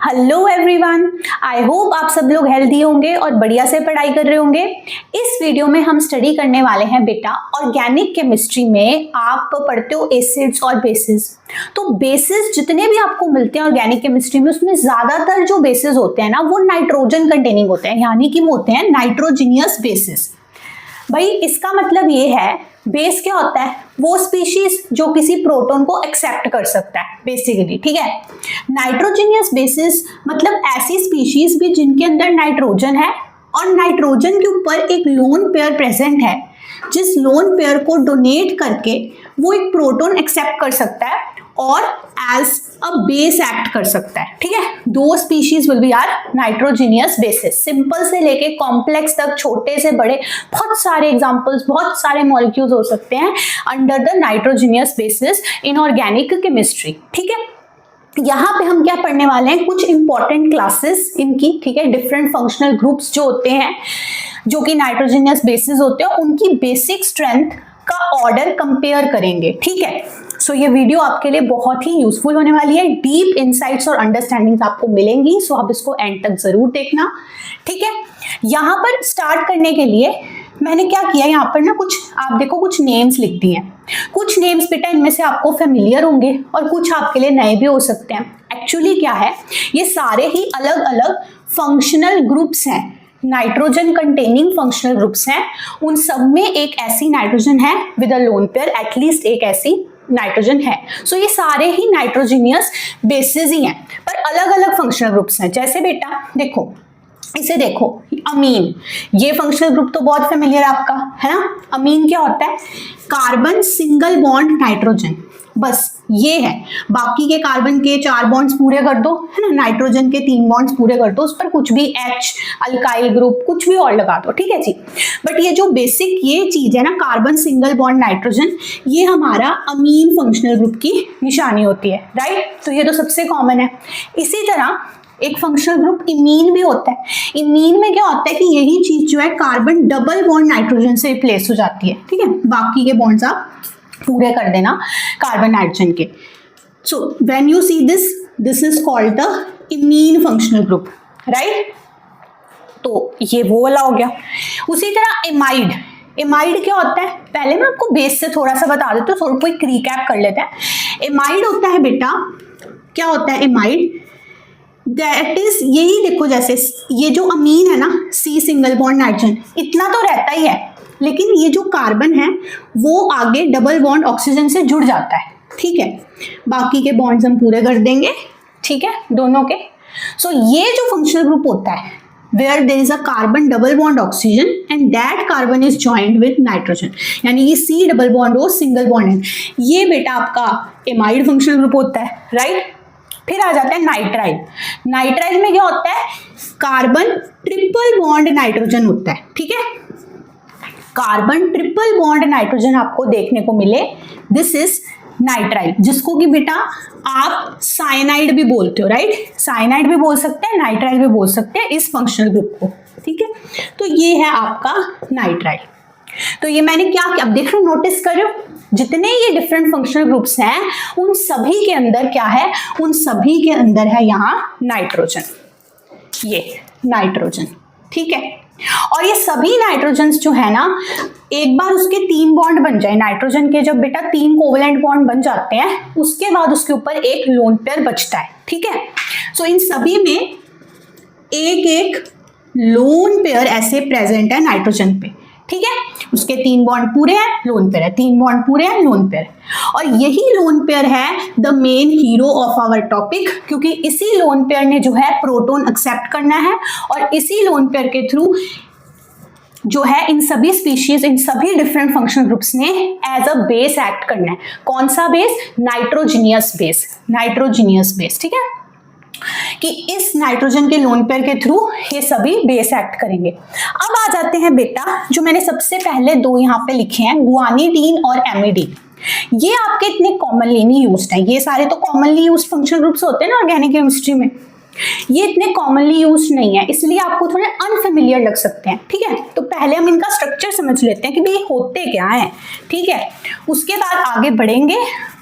Hello everyone, I hope आप सब लोग हेल्दी होंगे और बढ़िया से पढ़ाई कर रहे होंगे। इस वीडियो में हम स्टडी करने वाले हैं बेटा ऑर्गेनिक केमिस्ट्री में आप पढ़ते हो एसिड्स और बेसिस। तो बेसिस जितने भी आपको मिलते हैं ऑर्गेनिक केमिस्ट्री में उसमें ज्यादातर जो बेसिस होते हैं ना वो नाइट्रोजन कंटेनिंग होते हैं, यानी कि वो होते हैं नाइट्रोजिनियस बेसिस। भाई इसका मतलब ये है बेस क्या होता है, वो स्पीशीज जो किसी प्रोटॉन को एक्सेप्ट कर सकता है बेसिकली, ठीक है। नाइट्रोजिनियस बेसिस मतलब ऐसी स्पीशीज भी जिनके अंदर नाइट्रोजन है और नाइट्रोजन के ऊपर एक लोन पेयर प्रेजेंट है, जिस लोन पेयर को डोनेट करके वो एक प्रोटॉन एक्सेप्ट कर सकता है और एज अ बेस एक्ट कर सकता है, ठीक है। दो species will be are nitrogenous bases. Simple से लेके कॉम्प्लेक्स तक, छोटे से बड़े बहुत सारे एग्जांपल्स, बहुत सारे मॉलिक्यूल्स हो सकते हैं under the nitrogenous basis in organic chemistry, ठीक है। यहाँ पे हम क्या पढ़ने वाले हैं, कुछ इंपॉर्टेंट क्लासेस इनकी, ठीक है। डिफरेंट फंक्शनल ग्रुप्स जो होते हैं जो कि नाइट्रोजिनियस बेसिस होते हैं, उनकी बेसिक स्ट्रेंथ का ऑर्डर कंपेयर करेंगे, ठीक है। सो ये वीडियो आपके लिए बहुत ही यूजफुल होने वाली है। डीप इनसाइट्स और अंडरस्टैंडिंग्स आपको मिलेंगी, सो आप इसको एंड तक जरूर देखना, ठीक है। यहाँ पर स्टार्ट करने के लिए मैंने क्या किया, यहाँ पर ना कुछ आप देखो कुछ नेम्स लिख दिए हैं। कुछ नेम्स बेटा इनमें से आपको फेमिलियर होंगे और कुछ आपके लिए नए भी हो सकते हैं। एक्चुअली क्या है, ये सारे ही अलग अलग फंक्शनल ग्रुप्स हैं, नाइट्रोजन कंटेनिंग फंक्शनल ग्रुप्स हैं। उन सब में एक ऐसी नाइट्रोजन है with a lone pair, at least एक ऐसी नाइट्रोजन है। सो ये सारे ही नाइट्रोजिनियस बेसिस ही हैं, पर अलग अलग फंक्शनल ग्रुप्स हैं। जैसे बेटा देखो, इसे देखो, अमीन, ये फंक्शनल ग्रुप तो बहुत फेमिलियर आपका है ना। अमीन क्या होता है, कार्बन सिंगल बॉन्ड नाइट्रोजन, बस ये है। बाकी के कार्बन के 4 बॉन्ड्स पूरे कर दो, है ना, नाइट्रोजन के 3 बॉन्ड्स पूरे कर दो, उस पर कुछ भी H अल्काइल ग्रुप कुछ भी और लगा दो, ठीक है जी। बट ये जो बेसिक ये चीज है ना, कार्बन सिंगल बॉन्ड नाइट्रोजन, ये हमारा अमीन फंक्शनल ग्रुप की निशानी होती है, राइट। तो ये तो सबसे कॉमन है। इसी तरह एक फंक्शनल ग्रुप इमीन भी होता है। इमीन में क्या होता है कि यही चीज जो है कार्बन डबल बॉन्ड नाइट्रोजन से रिप्लेस हो जाती है, ठीक है। बाकी के बॉन्ड्स आप पूरे कर देना कार्बन नाइट्रोजन के। So when you see this is called the imine functional group, right. तो ये वो वाला हो गया। उसी तरह एमाइड, एमाइड क्या होता है, पहले मैं आपको बेस से थोड़ा सा बता देती हूँ, थोड़ा क्विक रिकैप कर लेते हैं। एमाइड होता है बेटा, क्या होता है एमाइड, दैट इज, यही देखो जैसे ये जो अमीन है ना, सी सिंगल बॉन्ड नाइट्रोजन, इतना तो रहता ही है, लेकिन ये जो कार्बन है वो आगे डबल बॉन्ड ऑक्सीजन से जुड़ जाता है, ठीक है। बाकी के बॉन्ड्स हम पूरे कर देंगे, ठीक है, दोनों के। सो ये जो फंक्शनल ग्रुप होता है where there is a carbon double bond oxygen and that carbon is joined with nitrogen, यानी ये C डबल बॉन्ड हो सिंगल बॉन्ड है, ये बेटा आपका एमाइड फंक्शनल ग्रुप होता है, राइट। फिर आ जाता है नाइट्राइल। नाइट्राइल में क्या होता है, कार्बन ट्रिपल बॉन्ड नाइट्रोजन होता है, ठीक है। कार्बन ट्रिपल बॉन्ड नाइट्रोजन आपको देखने को मिले, दिस इज नाइट्राइल, जिसको कि बेटा आप साइनाइड भी बोलते हो, राइट। साइनाइड भी बोल सकते हैं, नाइट्राइल भी बोल सकते हैं इस फंक्शनल ग्रुप को, ठीक है। तो ये है आपका नाइट्राइल। तो ये मैंने क्या किया, अब देख रहे हो, नोटिस कर रहे हो, जितने ये डिफरेंट फंक्शनल ग्रुप्स हैं उन सभी के अंदर क्या है, उन सभी के अंदर है यहाँ नाइट्रोजन, ये नाइट्रोजन, ठीक है। और ये सभी नाइट्रोजन्स जो है ना, एक बार उसके 3 बॉन्ड बन जाए नाइट्रोजन के, जब बेटा 3 कोवेलेंट बॉन्ड बन जाते हैं उसके बाद उसके ऊपर एक लोन पेयर बचता है, ठीक है। सो इन सभी में एक एक लोन पेयर ऐसे प्रेजेंट है नाइट्रोजन पे, ठीक है। उसके 3 बॉन्ड पूरे हैं, लोन पेयर है, 3 बॉन्ड पूरे हैं, लोन पेयर। और यही लोन पेयर है the main hero of our topic, क्योंकि इसी लोन पेयर ने जो है प्रोटॉन एक्सेप्ट करना है और इसी लोन पेयर के थ्रू जो है इन सभी स्पीशीज, इन सभी डिफरेंट फंक्शनल ग्रुप्स ने एज अ बेस एक्ट करना है। कौन सा base, nitrogenous base, nitrogenous base, ठीक है, कि इस नाइट्रोजन के लोन पेयर के थ्रू ये सभी बेस एक्ट करेंगे। अब आ जाते हैं बेटा, जो मैंने सबसे पहले 2 यहाँ पे लिखे हैं, गुआनिडीन और एमिडीन। ये आपके इतने कॉमनली नहीं यूज्ड हैं, ये सारे तो कॉमनली यूज्ड फंक्शनल ग्रुप्स होते हैं ना ऑर्गेनिक केमिस्ट्री में, ये इतने कॉमनली यूज नहीं है, इसलिए आपको थोड़े अनफेमिलियर लग सकते हैं, ठीक है। तो पहले हम इनका स्ट्रक्चर समझ लेते हैं कि भाई होते क्या हैं, ठीक है। उसके बाद आगे बढ़ेंगे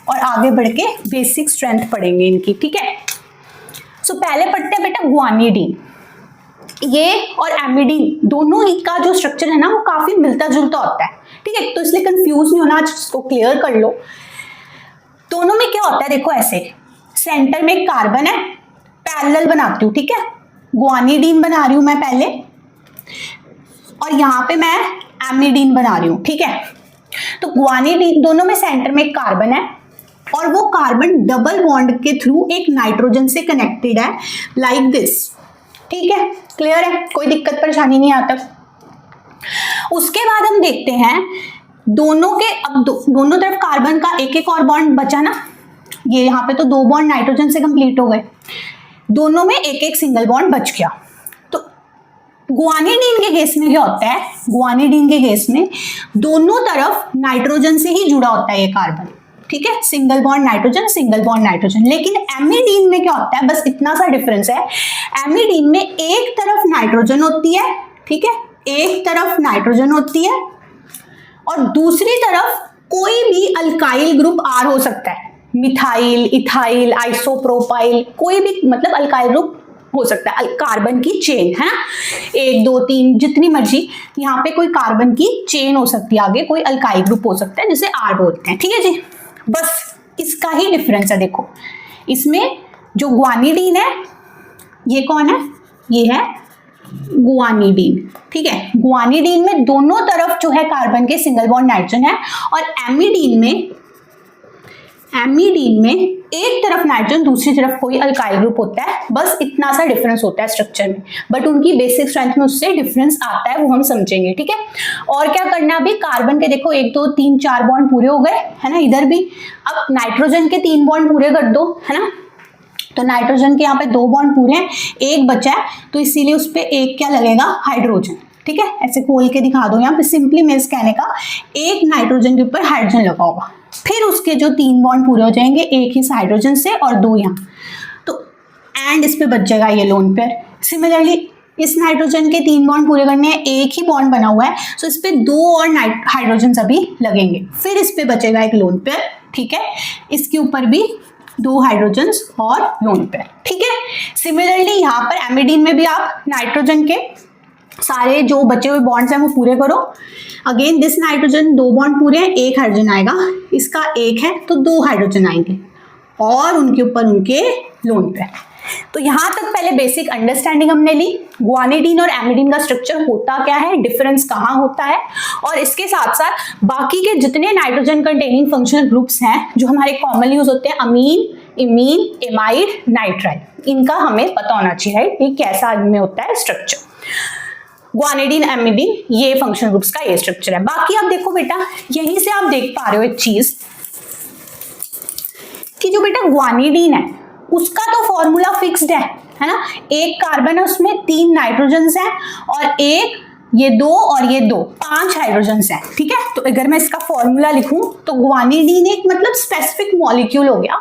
और आगे बढ़ के बेसिक स्ट्रेंथ पढ़ेंगे इनकी, ठीक है। सो पहले पढ़ते हैं बेटा गुआनिडीन। ये और एमिडीन दोनों ही का जो स्ट्रक्चर है ना वो काफी मिलता जुलता होता है, ठीक है, तो इसलिए कंफ्यूज नहीं होना, इसको क्लियर कर लो। दोनों में क्या होता है देखो, ऐसे सेंटर में एक कार्बन है, पैरेलल बनाती हूँ, ठीक है, गुआनिडीन बना रही हूं मैं पहले और यहां पे मैं एमिडीन बना रही हूं, ठीक है। तो गुआनिडीन दोनों में सेंटर में एक कार्बन है और वो कार्बन डबल बॉन्ड के थ्रू एक नाइट्रोजन से कनेक्टेड है, लाइक दिस, ठीक है, क्लियर है, कोई दिक्कत परेशानी नहीं आता। उसके बाद हम देखते हैं दोनों के, अब दोनों तरफ कार्बन का एक एक और बॉन्ड बचा ना, ये यहाँ पे तो 2 बॉन्ड नाइट्रोजन से कंप्लीट हो गए, दोनों में एक एक सिंगल बॉन्ड बच गया। तो गुआनिडीन के केस में क्या होता है, गुआनिडीन के केस में दोनों तरफ नाइट्रोजन से ही जुड़ा होता है ये कार्बन, ठीक है, single bond nitrogen single bond nitrogen. लेकिन एमिडीन में क्या होता है, बस इतना सा डिफरेंस है, एमिडीन में एक तरफ नाइट्रोजन होती है, ठीक है, एक तरफ नाइट्रोजन होती है और दूसरी तरफ कोई भी अल्काइल ग्रुप आर हो सकता है, मिथाइल, इथाइल, आइसोप्रोपाइल, कोई भी मतलब अल्काइल ग्रुप हो सकता है, कार्बन की चेन है ना, 1 2 3 जितनी मर्जी, यहाँ पे कोई कार्बन की चेन हो सकती है, आगे कोई अल्काइल ग्रुप हो सकता है जिसे आर बोलते हैं, ठीक है जी। बस इसका ही डिफरेंस है, देखो इसमें जो गुआनिडीन है, ये कौन है, ये है गुआनिडीन, ठीक है। गुआनिडीन में दोनों तरफ जो है कार्बन के सिंगल बॉन्ड नाइट्रोजन है और एमिडीन में एक तरफ नाइट्रोजन दूसरी तरफ कोई अल्काइल ग्रुप होता है, बस इतना सा डिफरेंस होता है स्ट्रक्चर में, बट उनकी बेसिक स्ट्रेंथ में उससे डिफरेंस आता है, वो हम समझेंगे, ठीक है। और क्या करना है अभी, कार्बन के देखो 1 2 3 4 बॉन्ड पूरे हो गए है ना, इधर भी, अब नाइट्रोजन के 3 बॉन्ड पूरे कर दो है ना, तो नाइट्रोजन के यहाँ पे 2 बॉन्ड पूरे हैं, एक बचा है, तो इसीलिए उस पर एक क्या लगेगा, हाइड्रोजन, ठीक है, ऐसे खोल के दिखा दो यहाँ पे, सिंपली मीन्स कहने का एक नाइट्रोजन के ऊपर हाइड्रोजन लगा होगा, फिर उसके जो 3 बॉन्ड पूरे हो जाएंगे, एक इस हाइड्रोजन से और 2 यहाँ, तो एंड इस पे बच जाएगा ये लोन पेयर। सिमिलरली इस नाइट्रोजन के 3 बॉन्ड पूरे करने हैं, एक ही बॉन्ड बना हुआ है, सो इस पे 2 और हाइड्रोजन अभी लगेंगे, फिर इस पे बचेगा एक लोन पेयर, ठीक है, इसके ऊपर भी 2 हाइड्रोजन्स और लोन पेयर, ठीक है। सिमिलरली यहाँ पर एमिडीन में भी आप नाइट्रोजन के सारे जो बचे हुए बॉन्ड्स हैं वो पूरे करो, अगेन दिस नाइट्रोजन 2 बॉन्ड पूरे हैं, एक हाइड्रोजन आएगा, इसका एक है तो 2 हाइड्रोजन आएंगे और उनके ऊपर उनके लोन पेयर। तो यहाँ तक पहले बेसिक अंडरस्टैंडिंग हमने ली, गुआनिडीन और एमिडीन का स्ट्रक्चर होता क्या है, डिफरेंस कहाँ होता है, और इसके साथ साथ बाकी के जितने नाइट्रोजन कंटेनिंग फंक्शनल ग्रुप्स हैं जो हमारे कॉमन यूज होते हैं, अमीन, इमीन, एमाइड, नाइट्राइल, इनका हमें पता होना चाहिए, राइट, ये कैसा इनमें होता है स्ट्रक्चर। गुआनिडीन, एमिडीन, ये फंक्शनल ग्रुप्स का ये स्ट्रक्चर है। बाकी आप देखो बेटा, यहीं से आप देख पा रहे हो एक चीज कि जो बेटा गुआनिडीन है उसका तो फॉर्मूला फिक्स्ड है ना, एक कार्बन है उसमें 3 नाइट्रोजन्स हैं और एक ये 2 और ये 2 5 हाइड्रोजन्स हैं, ठीक है। तो अगर मैं इसका फॉर्मूला लिखूं तो गुआनिडीन एक मतलब स्पेसिफिक मॉलिक्यूल हो गया,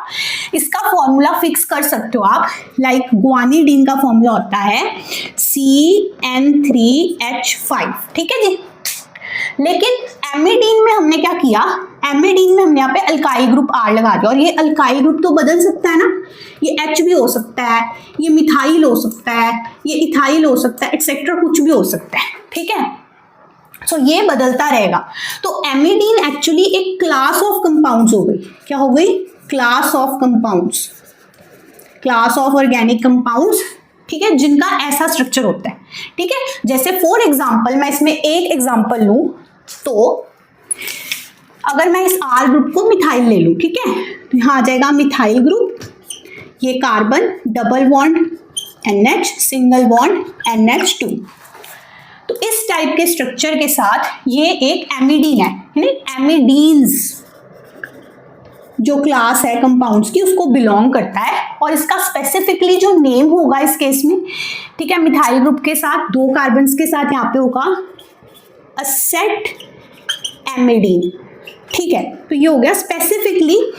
इसका फॉर्मूला फिक्स कर सकते हो आप, लाइक गुआनिडीन का फॉर्मूला होता है CN3H5, ठीक है जी। लेकिन एमिडीन में हमने क्या किया, एमिडीन में हमने यहाँ पे अल्काइल ग्रुप R लगा दिया, और ये अल्काइल ग्रुप तो बदल सकता है ना, ये H भी हो सकता है, ये मिथाइल हो सकता है, ये इथाइल हो सकता है, एक्सेट्रा कुछ भी हो सकता है, ठीक है। सो ये बदलता रहेगा। तो एमिडीन एक्चुअली एक क्लास ऑफ कंपाउंड्स हो गई, क्या हो गई, class of compounds, class of organic compounds, ठीक है, जिनका ऐसा स्ट्रक्चर होता है, ठीक है। जैसे फॉर एग्जाम्पल मैं इसमें एक एग्जाम्पल लूं, तो अगर मैं इस R ग्रुप को मिथाइल ले लूं, ठीक है, तो यहाँ आ जाएगा मिथाइल ग्रुप, ये carbon double bond NH, single bond NH2। तो इस टाइप के स्ट्रक्चर के साथ ये एक एमिडीन है, एमिडीन्स जो क्लास है कंपाउंड्स की उसको बिलोंग करता है, और इसका स्पेसिफिकली जो नेम होगा इस केस में, ठीक है, मिथाइल ग्रुप के साथ 2 कार्बन्स के साथ यहाँ पे होगा असेट एमिडीन, ठीक है। तो ये हो गया स्पेसिफिकली,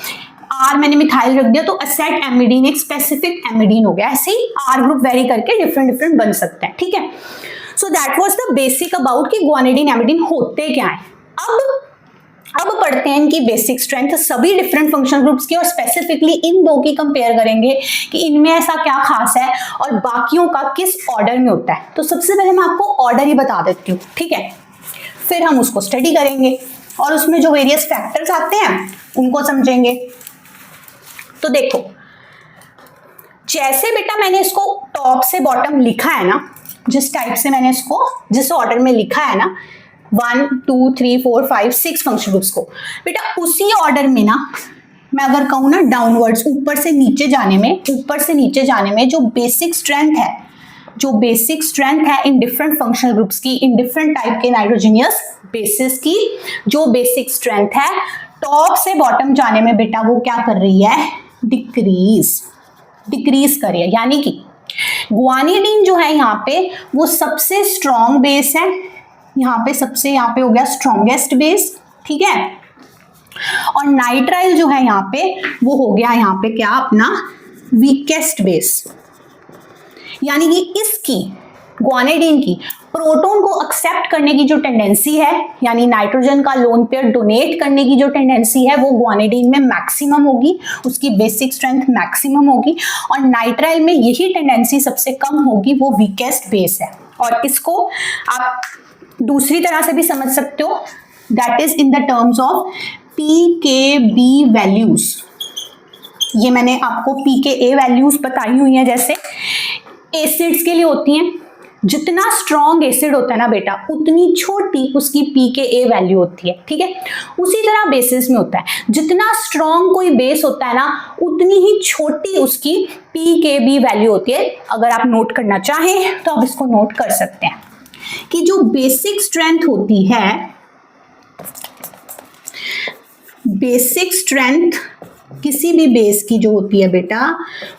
R मैंने मिथाइल रख दिया तो असेट एमिडीन एक स्पेसिफिक एमिडीन हो गया। ऐसे ही R ग्रुप वेरी करके डिफरेंट बन सकते हैं, ठीक है। So that was the basic about कि गुआनिडीन एमिडीन होते क्या है। अब अब पढ़ते हैं इनकी बेसिक स्ट्रेंथ, सभी डिफरेंट फंक्शनल ग्रुप्स की, और स्पेसिफिकली इन दो की कंपेयर करेंगे कि इनमें ऐसा क्या खास है और बाकियों का किस ऑर्डर में होता है। तो सबसे पहले मैं आपको ऑर्डर ही बता देती हूँ, ठीक है, फिर हम उसको स्टडी करेंगे और उसमें जो वेरियस फैक्टर्स आते हैं उनको समझेंगे। तो देखो, जैसे बेटा मैंने इसको टॉप से बॉटम लिखा है ना, जिस टाइप से मैंने इसको जिस ऑर्डर में लिखा है ना, 1 2 3 4 5 6 फंक्शन ग्रुप्स को, बेटा उसी ऑर्डर में ना मैं अगर कहूँ ना डाउनवर्ड्स, ऊपर से नीचे जाने में जो बेसिक स्ट्रेंथ है इन डिफरेंट फंक्शनल ग्रुप्स की, इन डिफरेंट टाइप के नाइट्रोजनियस बेसिस की, जो बेसिक स्ट्रेंथ है टॉप से बॉटम जाने में बेटा वो क्या कर रही है, डिक्रीज कर रही है। यानी कि गुआनिडीन जो है यहाँ पे वो सबसे स्ट्रॉन्ग बेस है, यहाँ पे हो गया स्ट्रॉन्गेस्ट बेस, ठीक है, और नाइट्राइल जो है यहाँ पे वो हो गया यहाँ पे क्या, अपना वीकेस्ट बेस। यानी कि इसकी गुआनिडीन की प्रोटॉन को एक्सेप्ट करने की जो टेंडेंसी है, यानी नाइट्रोजन का लोन पेयर डोनेट करने की जो टेंडेंसी है वो गुआनिडीन में मैक्सिमम होगी, उसकी बेसिक स्ट्रेंथ मैक्सिमम होगी, और नाइट्राइल में यही टेंडेंसी सबसे कम होगी, वो वीकेस्ट बेस है। और इसको आप दूसरी तरह से भी समझ सकते हो, that is in the terms of pKb values. ये मैंने आपको pKa वैल्यूज बताई हुई हैं, जैसे एसिड्स के लिए होती हैं, जितना स्ट्रॉन्ग एसिड होता है ना बेटा उतनी छोटी उसकी pKa वैल्यू होती है, ठीक है। उसी तरह बेसिस में होता है, जितना स्ट्रॉन्ग कोई बेस होता है ना उतनी ही छोटी उसकी pKb वैल्यू होती है। अगर आप नोट करना चाहें तो आप इसको नोट कर सकते हैं कि जो बेसिक स्ट्रेंथ होती है, बेसिक स्ट्रेंथ किसी भी बेस की जो होती है बेटा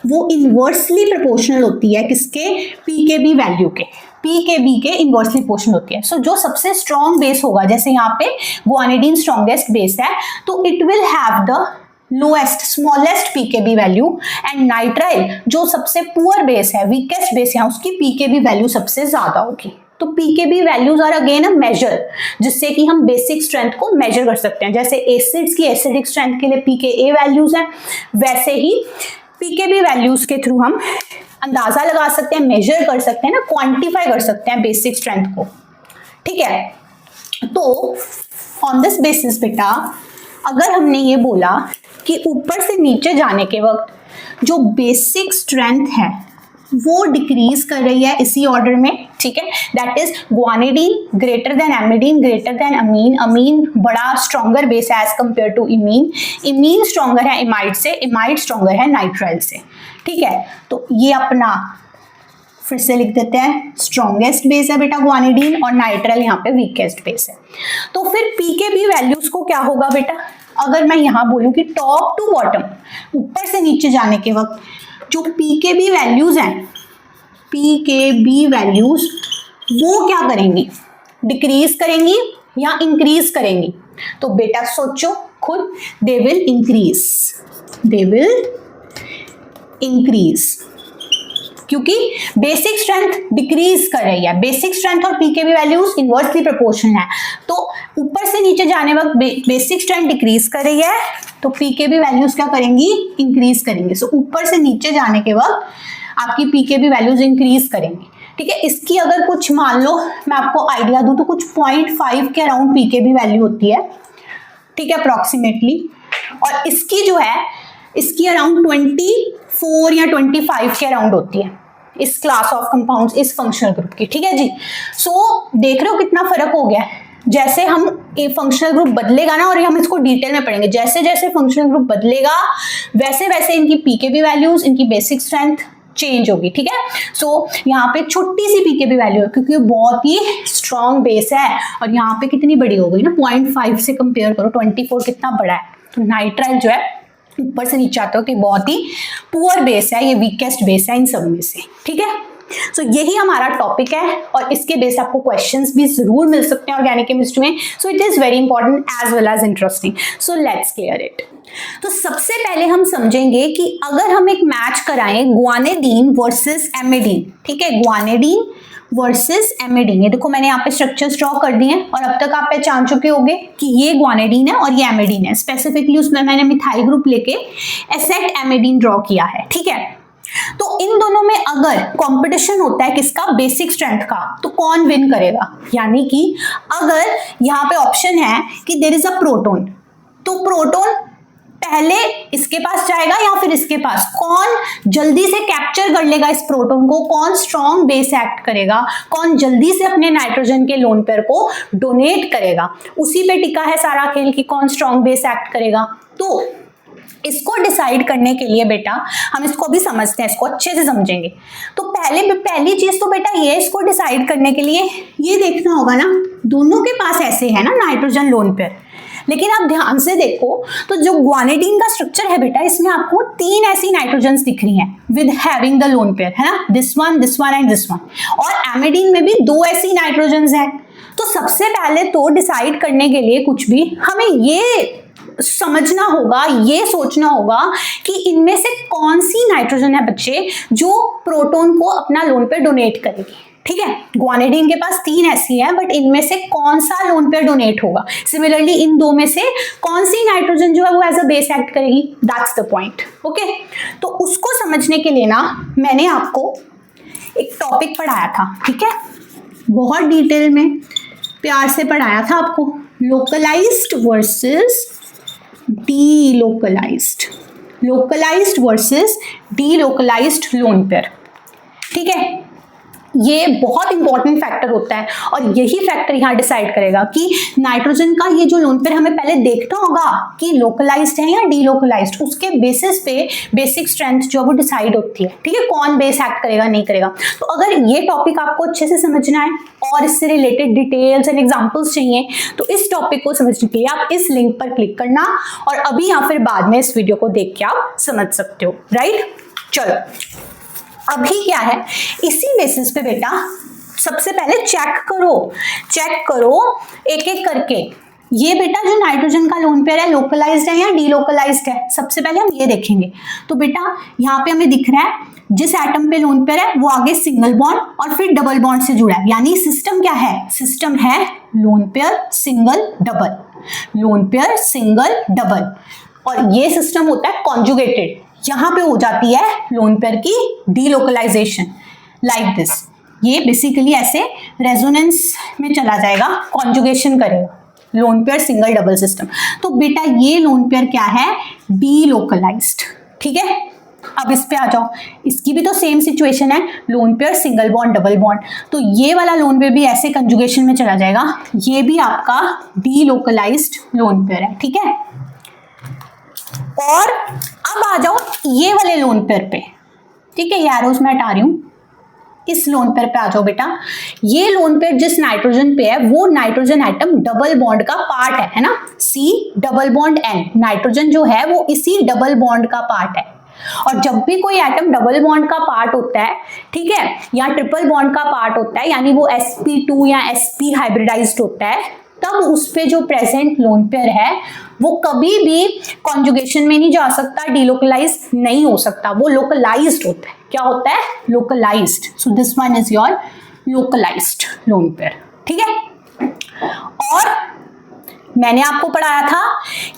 वो इनवर्सली प्रोपोर्शनल होती है किसके, pKb वैल्यू के, pKb के इनवर्सली प्रोपोर्शनल होती है। सो जो सबसे स्ट्रॉन्ग बेस होगा, जैसे यहाँ पे गुआनिडीन स्ट्रॉन्गेस्ट बेस है, तो it will have the lowest smallest pKb value, and nitrile जो सबसे पुअर बेस है, वीकेस्ट बेस है, उसकी pKb वैल्यू सबसे ज्यादा होगी। तो pKb values are again a measure, जिससे कि हम बेसिक स्ट्रेंथ को मेजर कर सकते हैं। जैसे एसिड्स की एसिडिक स्ट्रेंथ के लिए pKa वैल्यूज हैं, वैसे ही pKb वैल्यूज के थ्रू हम अंदाजा लगा सकते हैं, मेजर कर सकते हैं ना, क्वांटिफाई कर सकते हैं बेसिक स्ट्रेंथ को, ठीक है। तो ऑन दिस बेसिस बेटा अगर हमने ये बोला कि ऊपर से नीचे जाने के वक्त जो बेसिक स्ट्रेंथ है वो डिक्रीज कर रही है इसी ऑर्डर में, ठीक है, that is guanidine greater than amidine greater than amine, amine बड़ा स्ट्रॉन्गर बेस है as compare to imine, imine stronger है इमाइड से, इमाइड स्ट्रॉन्गर है नाइट्राइल से, ठीक है। तो ये अपना फिर से लिख देते हैं, स्ट्रॉन्गेस्ट बेस है बेटा गुआनिडीन और नाइट्राइल यहाँ पे वीकेस्ट बेस है। तो फिर pKb वैल्यूज को क्या होगा बेटा, अगर मैं यहाँ बोलूँ कि टॉप टू बॉटम, ऊपर से नीचे जाने के वक्त जो pKb वैल्यूज हैं, pKb वैल्यूज वो क्या करेंगी, डिक्रीज करेंगी या इंक्रीज करेंगी। तो बेटा सोचो खुद, दे विल इंक्रीज, क्योंकि बेसिक स्ट्रेंथ डिक्रीज कर रही है, बेसिक स्ट्रेंथ और pKb वैल्यूज इनवर्सली प्रोपोर्शनल है। तो ऊपर से नीचे जाने वक्त बेसिक स्ट्रेंथ डिक्रीज कर रही है, तो pKb वैल्यूज क्या करेंगी, इंक्रीज करेंगे। सो ऊपर से नीचे जाने के वक्त आपकी pKb वैल्यूज इंक्रीज करेंगी, ठीक है। इसकी अगर कुछ मान लो मैं आपको आइडिया दूं तो कुछ 0.5 के अराउंड pKb वैल्यू होती है, ठीक है, अप्रोक्सीमेटली, और इसकी जो है इसकी अराउंड 24 या 25 के अराउंड होती है इस क्लास ऑफ कंपाउंड्स, इस फंक्शनल ग्रुप की, ठीक है जी। सो देख रहे हो कितना फर्क हो गया है, जैसे हम एक फंक्शनल ग्रुप बदलेगा ना, और हम इसको डिटेल में पढ़ेंगे, जैसे जैसे फंक्शनल ग्रुप बदलेगा वैसे वैसे इनकी pKb वैल्यूज, इनकी बेसिक स्ट्रेंथ चेंज होगी, ठीक है। सो यहाँ पे छोटी सी pKb वैल्यू है क्योंकि वो बहुत ही स्ट्रॉन्ग बेस है, और यहाँ पे कितनी बड़ी हो गई ना, 0.5 से कंपेयर करो 24 कितना बड़ा है। तो नाइट्राइल जो है ऊपर से नीचे आता हो कि बहुत ही पुअर बेस है, ये वीकेस्ट बेस है इन सब में से, ठीक है। सो यही हमारा टॉपिक है, और इसके बेस आपको क्वेश्चंस भी जरूर मिल सकते हैं ऑर्गेनिक केमिस्ट्री में। So it is very important as well as interesting. So let's clear it. तो सबसे पहले हम समझेंगे कि अगर हम एक मैच कराएं गुआनिडीन वर्सेस एमिडीन, ठीक है, गुआनिडीन वर्सेस एमिडीन। ये देखो मैंने यहाँ पे स्ट्रक्चर्स ड्रॉ कर दिए हैं और अब तक आप पहचान चुके होंगे कि ये ग्वानिडीन है और ये एमिडीन है। स्पेसिफिकली उसमें मैंने मिथाइल ग्रुप लेके एसेट एमिडीन ड्रॉ किया है, ठीक है। तो इन दोनों में अगर कंपटीशन होता है किसका, बेसिक स्ट्रेंथ का, तो कौन विन करेगा? यानी कि अगर यहाँ पे ऑप्शन है कि देयर इज अ प्रोटॉन, तो प्रोटॉन पहले इसके पास जाएगा या फिर इसके पास, कौन जल्दी से कैप्चर कर लेगा इस प्रोटॉन को, कौन स्ट्रॉन्ग बेस एक्ट करेगा, कौन जल्दी से अपने नाइट्रोजन के लोन पेयर को डोनेट करेगा, उसी पे टिका है सारा खेल कि कौन स्ट्रॉन्ग बेस एक्ट करेगा। तो इसको डिसाइड करने के लिए बेटा हम इसको भी समझते हैं, इसको अच्छे से समझेंगे। तो पहली चीज तो बेटा ये, इसको डिसाइड करने के लिए ये देखना होगा ना, दोनों के पास ऐसे है ना नाइट्रोजन लोन पेयर, लेकिन आप ध्यान से देखो तो जो ग्वानिडीन का स्ट्रक्चर है बेटा, इसमें आपको 3 ऐसी नाइट्रोजन्स दिख रही हैं with having the lone pair, है ना, this one and this one. और एमिडीन में भी 2 ऐसी नाइट्रोजन्स हैं। तो सबसे पहले तो डिसाइड करने के लिए कुछ भी हमें ये समझना होगा, ये सोचना होगा कि इनमें से कौन सी नाइट्रोजन है बच्चे जो प्रोटॉन को अपना लोन पेयर डोनेट करेगी, ठीक है। ग्वानिडीन के पास 3 ऐसी है, बट इनमें से कौन सा लोन पेयर डोनेट होगा। सिमिलरली इन 2 में से कौन सी नाइट्रोजन जो है वो एज अ बेस एक्ट करेगी, दैट्स द पॉइंट, ओके। तो उसको समझने के लिए ना मैंने आपको एक टॉपिक पढ़ाया था, ठीक है, बहुत डिटेल में प्यार से पढ़ाया था आपको, localised versus delocalised, localised versus delocalised lone pair, ठीक है। ये बहुत इंपॉर्टेंट फैक्टर होता है और यही फैक्टर यहाँ डिसाइड करेगा कि नाइट्रोजन का ये जो लोन पेयर हमें पहले देखना होगा कि लोकलाइज्ड है या डीलोकलाइज्ड, उसके बेसिस पे बेसिक स्ट्रेंथ जो वो डिसाइड होती है, ठीक है, कौन बेस एक्ट करेगा नहीं करेगा। तो अगर ये टॉपिक आपको अच्छे से समझना है और इससे रिलेटेड डिटेल्स एंड एग्जाम्पल्स चाहिए तो इस टॉपिक को समझने के लिए आप इस लिंक पर क्लिक करना और अभी या फिर बाद में इस वीडियो को देख के आप समझ सकते हो, राइट। चलो अभी क्या है, इसी बेसिस पे बेटा सबसे पहले चेक करो एक एक करके, ये बेटा जो नाइट्रोजन का लोन पेयर है लोकलाइज्ड है या डीलोकलाइज्ड है, सबसे पहले हम ये देखेंगे। तो बेटा यहाँ पे हमें दिख रहा है जिस एटम पे लोन पेयर है वो आगे सिंगल बॉन्ड और फिर डबल बॉन्ड से जुड़ा है, यानी सिस्टम क्या है, सिस्टम है loan pair single double, loan pair single double, और ये सिस्टम होता है कॉन्जुगेटेड। यहां पे हो जाती है लोन पेयर की डीलोकलाइजेशन लाइक दिस, ये बेसिकली ऐसे रेजोनेंस में चला जाएगा, कॉन्जुगेशन करेगा loan pair single double system. तो बेटा ये लोन पेयर क्या है, डीलोकलाइज्ड, ठीक है। अब इस पे आ जाओ, इसकी भी तो सेम सिचुएशन है, loan pair single bond double bond, तो ये वाला लोन पेयर भी ऐसे कंजुगेशन में चला जाएगा, ये भी आपका डीलोकलाइज्ड लोन पेयर है, ठीक है। और अब आ जाओ ये वाले लोन पेयर पे, ठीक है, ये एरोस मैं हटा रही हूं, इस लोन पेयर पे आ जाओ बेटा। ये लोन पेयर जिस नाइट्रोजन पे है वो नाइट्रोजन एटम डबल बॉन्ड का पार्ट है ना, C double bond N, nitrogen जो है वो इसी डबल बॉन्ड का पार्ट है। और जब भी कोई एटम डबल बॉन्ड का पार्ट होता है, ठीक है, या ट्रिपल बॉन्ड का पार्ट होता है, यानी वो sp2 या sp हाइब्रिडाइज्ड होता है, तब उस पे जो प्रेजेंट लोन पेयर है वो कभी भी कॉन्जुगेशन में नहीं जा सकता, डीलोकलाइज नहीं हो सकता, वो लोकलाइज्ड होता है। क्या होता है, localised. So this one is your localised lone pair, ठीक है। और मैंने आपको पढ़ाया था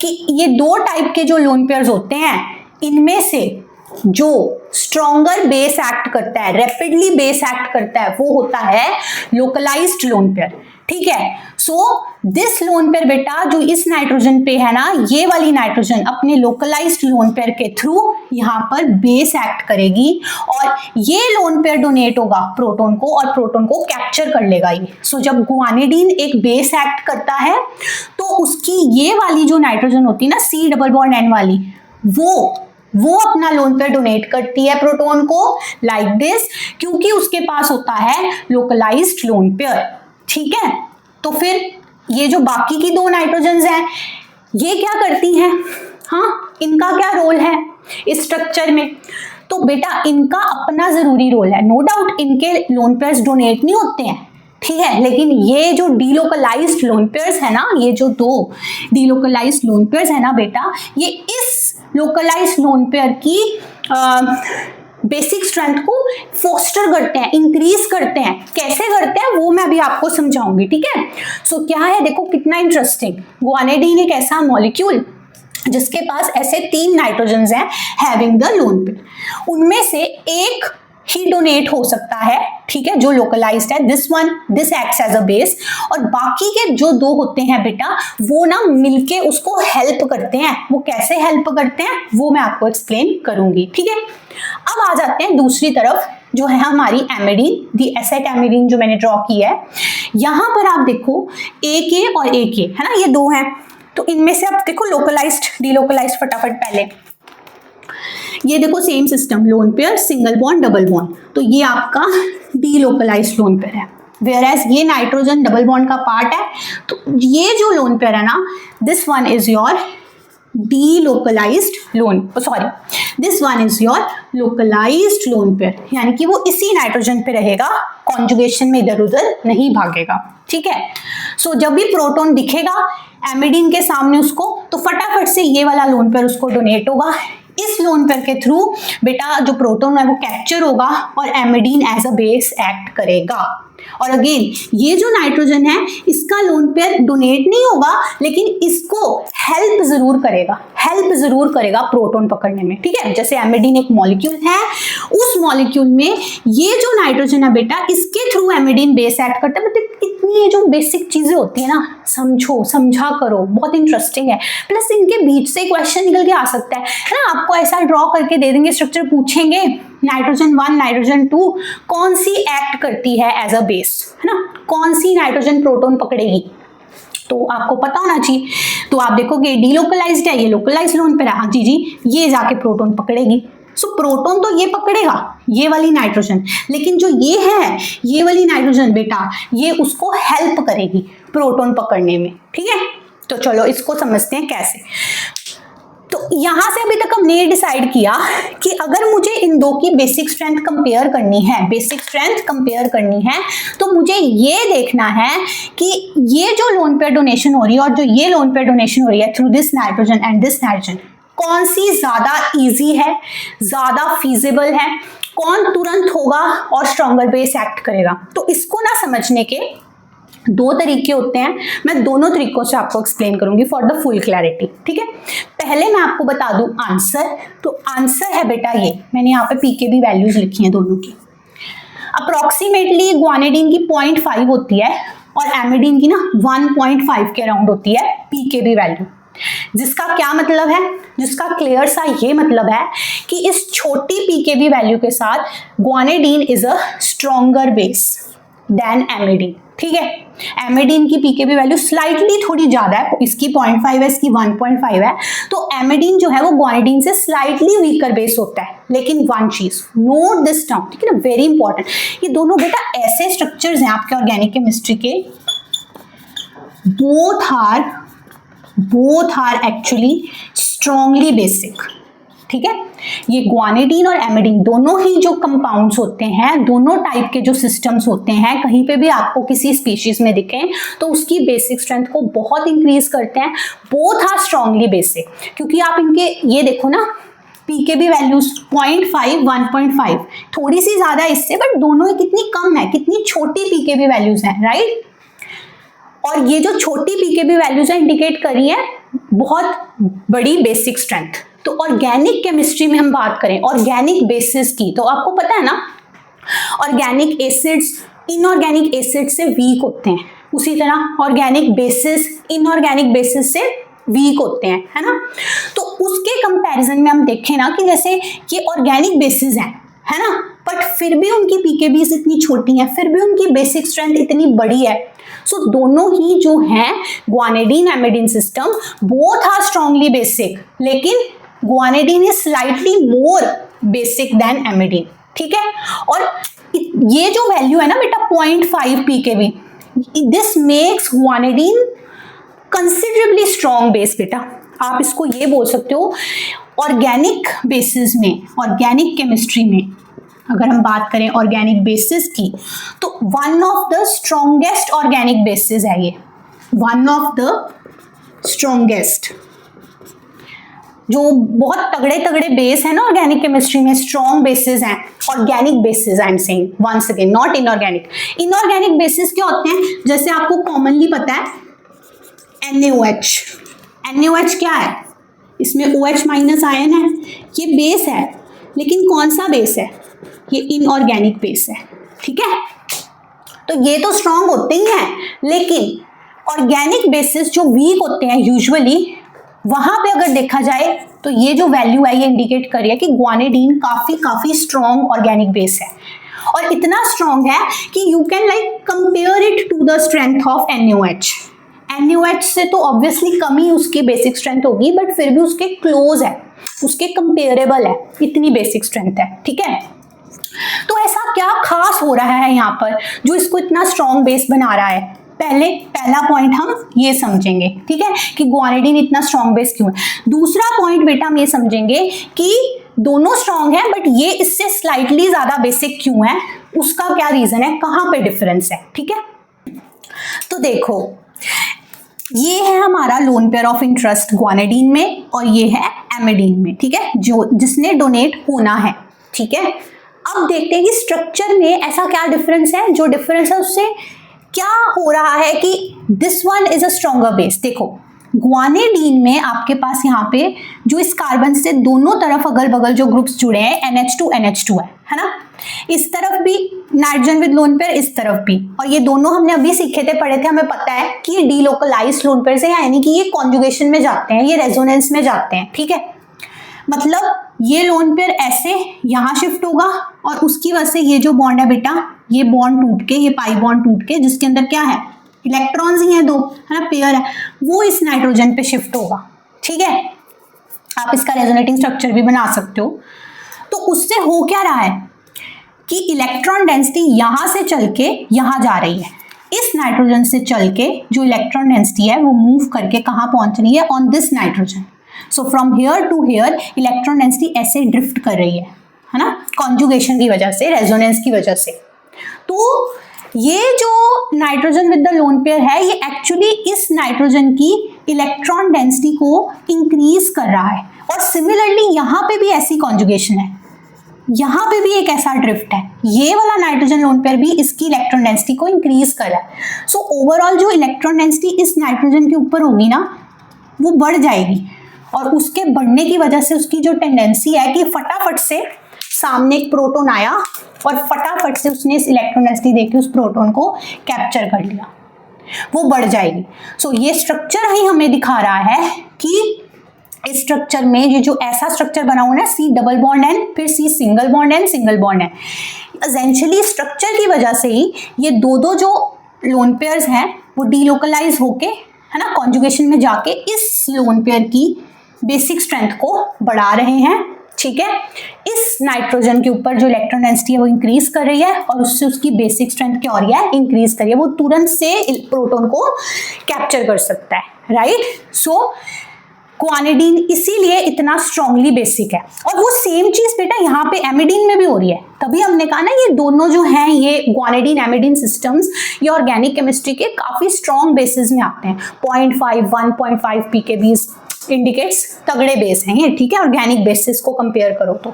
कि ये 2 टाइप के जो लोन पेयर्स होते हैं, इनमें से जो स्ट्रॉन्गर बेस एक्ट करता है, रैपिडली बेस एक्ट करता है, वो होता है लोकलाइज्ड लोन पेयर, ठीक है। सो दिस लोन पेयर बेटा जो इस नाइट्रोजन पे है ना, ये वाली नाइट्रोजन अपने लोकलाइज्ड लोन पेयर के थ्रू यहाँ पर बेस एक्ट करेगी और ये लोन पेयर डोनेट होगा प्रोटॉन को और प्रोटॉन को कैप्चर कर लेगा ये। सो जब ग्वानिडीन एक बेस एक्ट करता है तो उसकी ये वाली जो नाइट्रोजन होती है ना, C डबल बॉन्ड N वाली, वो अपना लोन पेयर डोनेट करती है प्रोटॉन को लाइक दिस, क्योंकि उसके पास होता है लोकलाइज्ड लोन पेयर, ठीक है। तो फिर ये जो बाकी की 2 नाइट्रोजन्स हैं ये क्या करती हैं, हाँ, इनका क्या रोल है इस स्ट्रक्चर में। तो बेटा इनका अपना जरूरी रोल है, नो डाउट इनके लोन पेयर्स डोनेट नहीं होते हैं, ठीक है, लेकिन ये जो डीलोकलाइज्ड लोन पेयर्स है ना, ये जो 2 डीलोकलाइज्ड लोन पेयर्स है ना बेटा, ये इस लोकलाइज्ड लोन पेयर की बेसिक स्ट्रेंथ को फोस्टर करते हैं, इंक्रीज करते हैं। कैसे करते हैं वो मैं अभी आपको समझाऊंगी, ठीक है। सो क्या है, देखो कितना इंटरेस्टिंग। गुआनिडीन एक ऐसा मॉलिक्यूल जिसके पास ऐसे 3 नाइट्रोजन्स हैं हैविंग द लोन पेयर, उनमें से एक ही डोनेट हो सकता है, ठीक है, जो लोकलाइज्ड है। This acts as a base, और बाकी के जो 2 होते हैं बेटा वो ना मिलके उसको हेल्प करते हैं। वो कैसे हेल्प करते हैं वो मैं आपको एक्सप्लेन करूंगी, ठीक है। अब आ जाते हैं दूसरी तरफ, जो है हमारी एमिडीन, दी एसेट एमिडीन जो मैंने ड्रॉ की है। यहां पर आप देखो AK और AK है ना, ये 2 हैं। तो इनमें से आप देखो लोकलाइज्ड डीलोकलाइज्ड फटाफट पहले। ये देखो same system, lone pair, single bond, double bond, तो ये आपका डीलोकलाइज्ड लोन पेयर है। वेयर एज ये नाइट्रोजन डबल बॉन्ड का पार्ट है, तो ये जो लोन पेयर है ना, this one is your delocalised lone, sorry this one is your localised lone pair, यानी कि वो इसी नाइट्रोजन पे रहेगा, कॉन्जुगेशन में इधर उधर नहीं भागेगा, ठीक है। सो जब भी प्रोटॉन दिखेगा एमिडीन के सामने उसको, तो फटाफट से ये वाला लोन पेयर उसको डोनेट होगा। इस लोन पेयर के थ्रू बेटा जो प्रोटॉन है वो कैप्चर होगा और amidine as a base act करेगा। और अगेन ये जो नाइट्रोजन है इसका लोन पेयर डोनेट नहीं होगा, लेकिन इसको हेल्प जरूर करेगा प्रोटॉन पकड़ने में, ठीक है। जैसे एमिडीन एक मॉलिक्यूल है, उस मॉलिक्यूल में ये जो नाइट्रोजन है बेटा इसके थ्रू एमिडीन बेस एक्ट करता है। मतलब इतनी जो बेसिक चीजें होती है ना, समझा करो, बहुत इंटरेस्टिंग है। प्लस इनके बीच से क्वेश्चन निकल के आ सकता है ना, आपको ऐसा ड्रॉ करके दे देंगे, स्ट्रक्चर पूछेंगे, नाइट्रोजन 1 नाइट्रोजन 2 कौन सी एक्ट करती है एज अ बेस, है ना, कौन सी नाइट्रोजन प्रोटॉन पकड़ेगी, तो आपको पता होना चाहिए। तो आप देखोगे डीलोकलाइज्ड है, ये लोकलाइज्ड लोन पे रहा, जी ये जाके प्रोटॉन पकड़ेगी। सो प्रोटॉन तो ये पकड़ेगा, ये वाली नाइट्रोजन, लेकिन जो ये है ये वाली नाइट्रोजन बेटा ये उसको हेल्प करेगी प्रोटॉन पकड़ने में, ठीक है। तो चलो इसको समझते हैं कैसे। तो यहां से अभी तक हमने ये डिसाइड किया कि अगर मुझे इन 2 की बेसिक स्ट्रेंथ कंपेयर करनी है, तो मुझे ये देखना है कि ये जो लोन पेयर डोनेशन हो रही है और जो ये लोन पेयर डोनेशन हो रही है through this nitrogen and this nitrogen, कौन सी ज्यादा इजी है, ज्यादा फीजिबल है, कौन तुरंत होगा और स्ट्रॉन्गर बेस एक्ट करेगा। तो इसको ना समझने के 2 तरीके होते हैं, मैं दोनों तरीकों से आपको एक्सप्लेन करूंगी फॉर द फुल क्लैरिटी, ठीक है। पहले मैं आपको बता दूं आंसर, तो आंसर है बेटा ये, मैंने यहाँ पे पीकेबी वैल्यूज लिखी हैं दोनों की। अप्रोक्सीमेटली गुआनिडीन की 0.5 होती है और एमिडीन की ना 1.5 के अराउंड होती है पीकेबी वैल्यू, जिसका क्या मतलब है, जिसका क्लियर सा ये मतलब है कि इस छोटी पीकेबी वैल्यू के साथ guanidine is a stronger base than amidine, ठीक है। एमिडीन की पीकेबी वैल्यू स्लाइटली थोड़ी ज्यादा है, इसकी 0.5 है, इसकी 1.5 है, तो एमिडीन जो है वो गुआनिडीन से स्लाइटली वीकर बेस होता है। लेकिन वन चीज नोट दिस टर्म, ठीक है ना, वेरी इंपॉर्टेंट, ये दोनों बेटा ऐसे स्ट्रक्चर्स हैं आपके ऑर्गेनिक केमिस्ट्री के, both are actually strongly basic, ठीक है। ये गुआनिडीन और एमिडीन दोनों ही जो कंपाउंड्स होते हैं, दोनों टाइप के जो सिस्टम्स होते हैं, कहीं पे भी आपको किसी स्पीशीज में दिखें तो उसकी बेसिक स्ट्रेंथ को बहुत इंक्रीज करते हैं। बोथ आर स्ट्रॉन्गली बेसिक, क्योंकि आप इनके ये देखो ना पीकेबी वैल्यूज 0.5 1.5 थोड़ी सी ज्यादा है इससे, बट दोनों ही कितनी कम है, कितनी छोटी पीकेबी वैल्यूज हैं, राइट। और ये जो छोटी पीकेबी वैल्यूज है इंडिकेट करी है बहुत बड़ी बेसिक स्ट्रेंथ। तो ऑर्गेनिक केमिस्ट्री में हम बात करें ऑर्गेनिक बेसिस की, तो आपको पता है ना ऑर्गेनिक एसिड्स इनऑर्गेनिक एसिड से वीक होते हैं, उसी तरह ऑर्गेनिक बेसिस इनऑर्गेनिक बेसिस से वीक होते हैं, है ना। तो उसके कंपैरिजन में हम देखें ना कि जैसे ये ऑर्गेनिक बेसिस हैं, है ना, बट फिर भी उनकी पीकेबीज इतनी छोटी हैं, फिर भी उनकी बेसिक स्ट्रेंथ इतनी बड़ी है। सो दोनों ही जो हैं guanidine amidine system both are strongly basic, लेकिन guanidine is slightly more basic than amidine, ठीक है। और ये जो वैल्यू है ना बेटा 0.5 pKb, this makes guanidine considerably strong base बेटा। आप इसको ये बोल सकते हो ऑर्गेनिक बेसिस में, ऑर्गेनिक केमिस्ट्री में अगर हम बात करें ऑर्गेनिक बेसिस की, तो one of the strongest organic basis है ये, वन ऑफ द स्ट्रॉन्गेस्ट जो बहुत तगड़े तगड़े बेस है ना ऑर्गेनिक केमिस्ट्री में, स्ट्रॉन्ग बेसिस हैं, organic bases I am saying once again, not inorganic. Inorganic bases क्या होते हैं, जैसे आपको कॉमनली पता है NaOH। NaOH क्या है, इसमें OH माइनस आयन है, ये बेस है, लेकिन कौन सा बेस है, ये इनऑर्गेनिक बेस है, ठीक है। तो ये तो स्ट्रॉन्ग होते ही हैं, लेकिन ऑर्गेनिक बेसिस जो वीक होते हैं यूजुअली, वहां पे अगर देखा जाए तो ये जो वैल्यू है ये इंडिकेट कर रही है कि ग्वानिडीन काफी स्ट्रॉन्ग ऑर्गेनिक बेस है, और इतना स्ट्रॉन्ग है कि you can like compare it to the strength of NaOH। NaOH से तो ऑब्वियसली कम ही उसकी बेसिक स्ट्रेंथ होगी, बट फिर भी उसके क्लोज है, उसके कंपेरेबल है, इतनी बेसिक स्ट्रेंथ है, ठीक है। तो ऐसा क्या खास हो रहा है यहाँ पर जो इसको इतना स्ट्रॉन्ग बेस बना रहा है, पहला पॉइंट हम ये समझेंगे, ठीक है, कि ग्वानिडीन इतना स्ट्रॉन्ग बेस क्यों है। दूसरा पॉइंट बेटा हम ये समझेंगे कि दोनों स्ट्रॉन्ग है, बट ये इससे स्लाइटली ज्यादा बेसिक क्यों है, उसका क्या रीजन है, कहां पे डिफरेंस है, ठीक है। तो देखो, ये है हमारा लोन पेयर ऑफ इंटरेस्ट ग्वानिडीन में, और ये है एमिडीन में, ठीक है, जो जिसने डोनेट होना है, ठीक है। अब देखते हैं कि स्ट्रक्चर में ऐसा क्या डिफरेंस है, जो डिफरेंस है उससे क्या हो रहा है कि this one is a stronger base. देखो, ग्वानिडीन में आपके पास यहाँ पे जो इस कार्बन से दोनों तरफ अगल बगल जो ग्रुप्स जुड़े हैं NH2 है ना, इस तरफ भी नाइट्रोजन विद लोन पेयर, इस तरफ भी, और ये दोनों हमने अभी सीखे थे, पढ़े थे, हमें पता है कि ये डीलोकलाइज्ड लोन पेयर है, यानी कि ये कॉन्जुगेशन में जाते हैं, ये रेजोनेंस में जाते हैं, ठीक है। मतलब ये लोन पेयर ऐसे यहां शिफ्ट होगा, और उसकी वजह से ये जो बॉन्ड है बेटा, ये बॉन्ड टूट के, ये पाई बॉन्ड टूट के, जिसके अंदर क्या है, इलेक्ट्रॉन्स ही हैं दो, है ना, पेयर है, वो इस नाइट्रोजन पे शिफ्ट होगा, ठीक है। आप इसका रेजोनेटिंग स्ट्रक्चर भी बना सकते हो। तो उससे हो क्या रहा है कि इलेक्ट्रॉन डेंसिटी यहां से चल के यहां जा रही है, इस नाइट्रोजन से चल के जो इलेक्ट्रॉन डेंसिटी है वो मूव करके कहां पहुंच रही है, on this nitrogen. So from here to here electron density ऐसे ड्रिफ्ट कर रही है ना, कॉन्जुगेशन की वजह से, रेजोनेंस की वजह से। तो ये जो nitrogen with the lone pair है, ये एक्चुअली इस नाइट्रोजन की इलेक्ट्रॉन डेंसिटी को इंक्रीज कर रहा है, और सिमिलरली यहां पे भी ऐसी कॉन्जुगेशन है, यहां पे भी एक ऐसा ड्रिफ्ट है, ये वाला नाइट्रोजन लोन पेयर भी इसकी इलेक्ट्रॉन डेंसिटी को इंक्रीज कर रहा है। सो ओवरऑल जो इलेक्ट्रॉन डेंसिटी इस नाइट्रोजन के ऊपर होगी ना, वो बढ़ जाएगी, और उसके बढ़ने की वजह से उसकी जो टेंडेंसी है कि फटाफट से सामने एक प्रोटॉन आया और फटाफट से उसने इस इलेक्ट्रॉन डेंसिटी देके उस प्रोटॉन को कैप्चर कर लिया, वो बढ़ जाएगी। सो ये स्ट्रक्चर ही हमें दिखा रहा है कि इस स्ट्रक्चर में ये जो ऐसा स्ट्रक्चर बना हुआ है, C डबल बॉन्ड N, फिर C single bond N, single bond N, essentially structure की वजह से ही ये दो जो लोन पेयर्स हैं वो डीलोकलाइज होके, है ना, कॉन्जुगेशन में जाके इस लोन पेयर की बेसिक स्ट्रेंथ को बढ़ा रहे हैं, ठीक है। इस नाइट्रोजन के ऊपर जो इलेक्ट्रॉन डेंसिटी है वो इंक्रीज कर रही है, और उससे उसकी बेसिक स्ट्रेंथ क्या हो रही है, इंक्रीज कर रही है, वो तुरंत से प्रोटॉन को कैप्चर कर सकता है, राइट। सो ग्वानिडीन इसीलिए इतना स्ट्रांगली बेसिक है, और वो सेम चीज बेटा यहाँ पे एमिडीन में भी हो रही है। तभी हमने कहा ना, ये दोनों जो हैं, ये ग्वानिडीन एमिडीन सिस्टम्स, ये ऑर्गेनिक केमिस्ट्री के काफी स्ट्रॉन्ग बेसिस में आते हैं। 0.5 1.5 pKb इंडिकेट्स तगड़े बेस हैं ये, ठीक है, ऑर्गेनिक बेसिस को कंपेयर करो तो।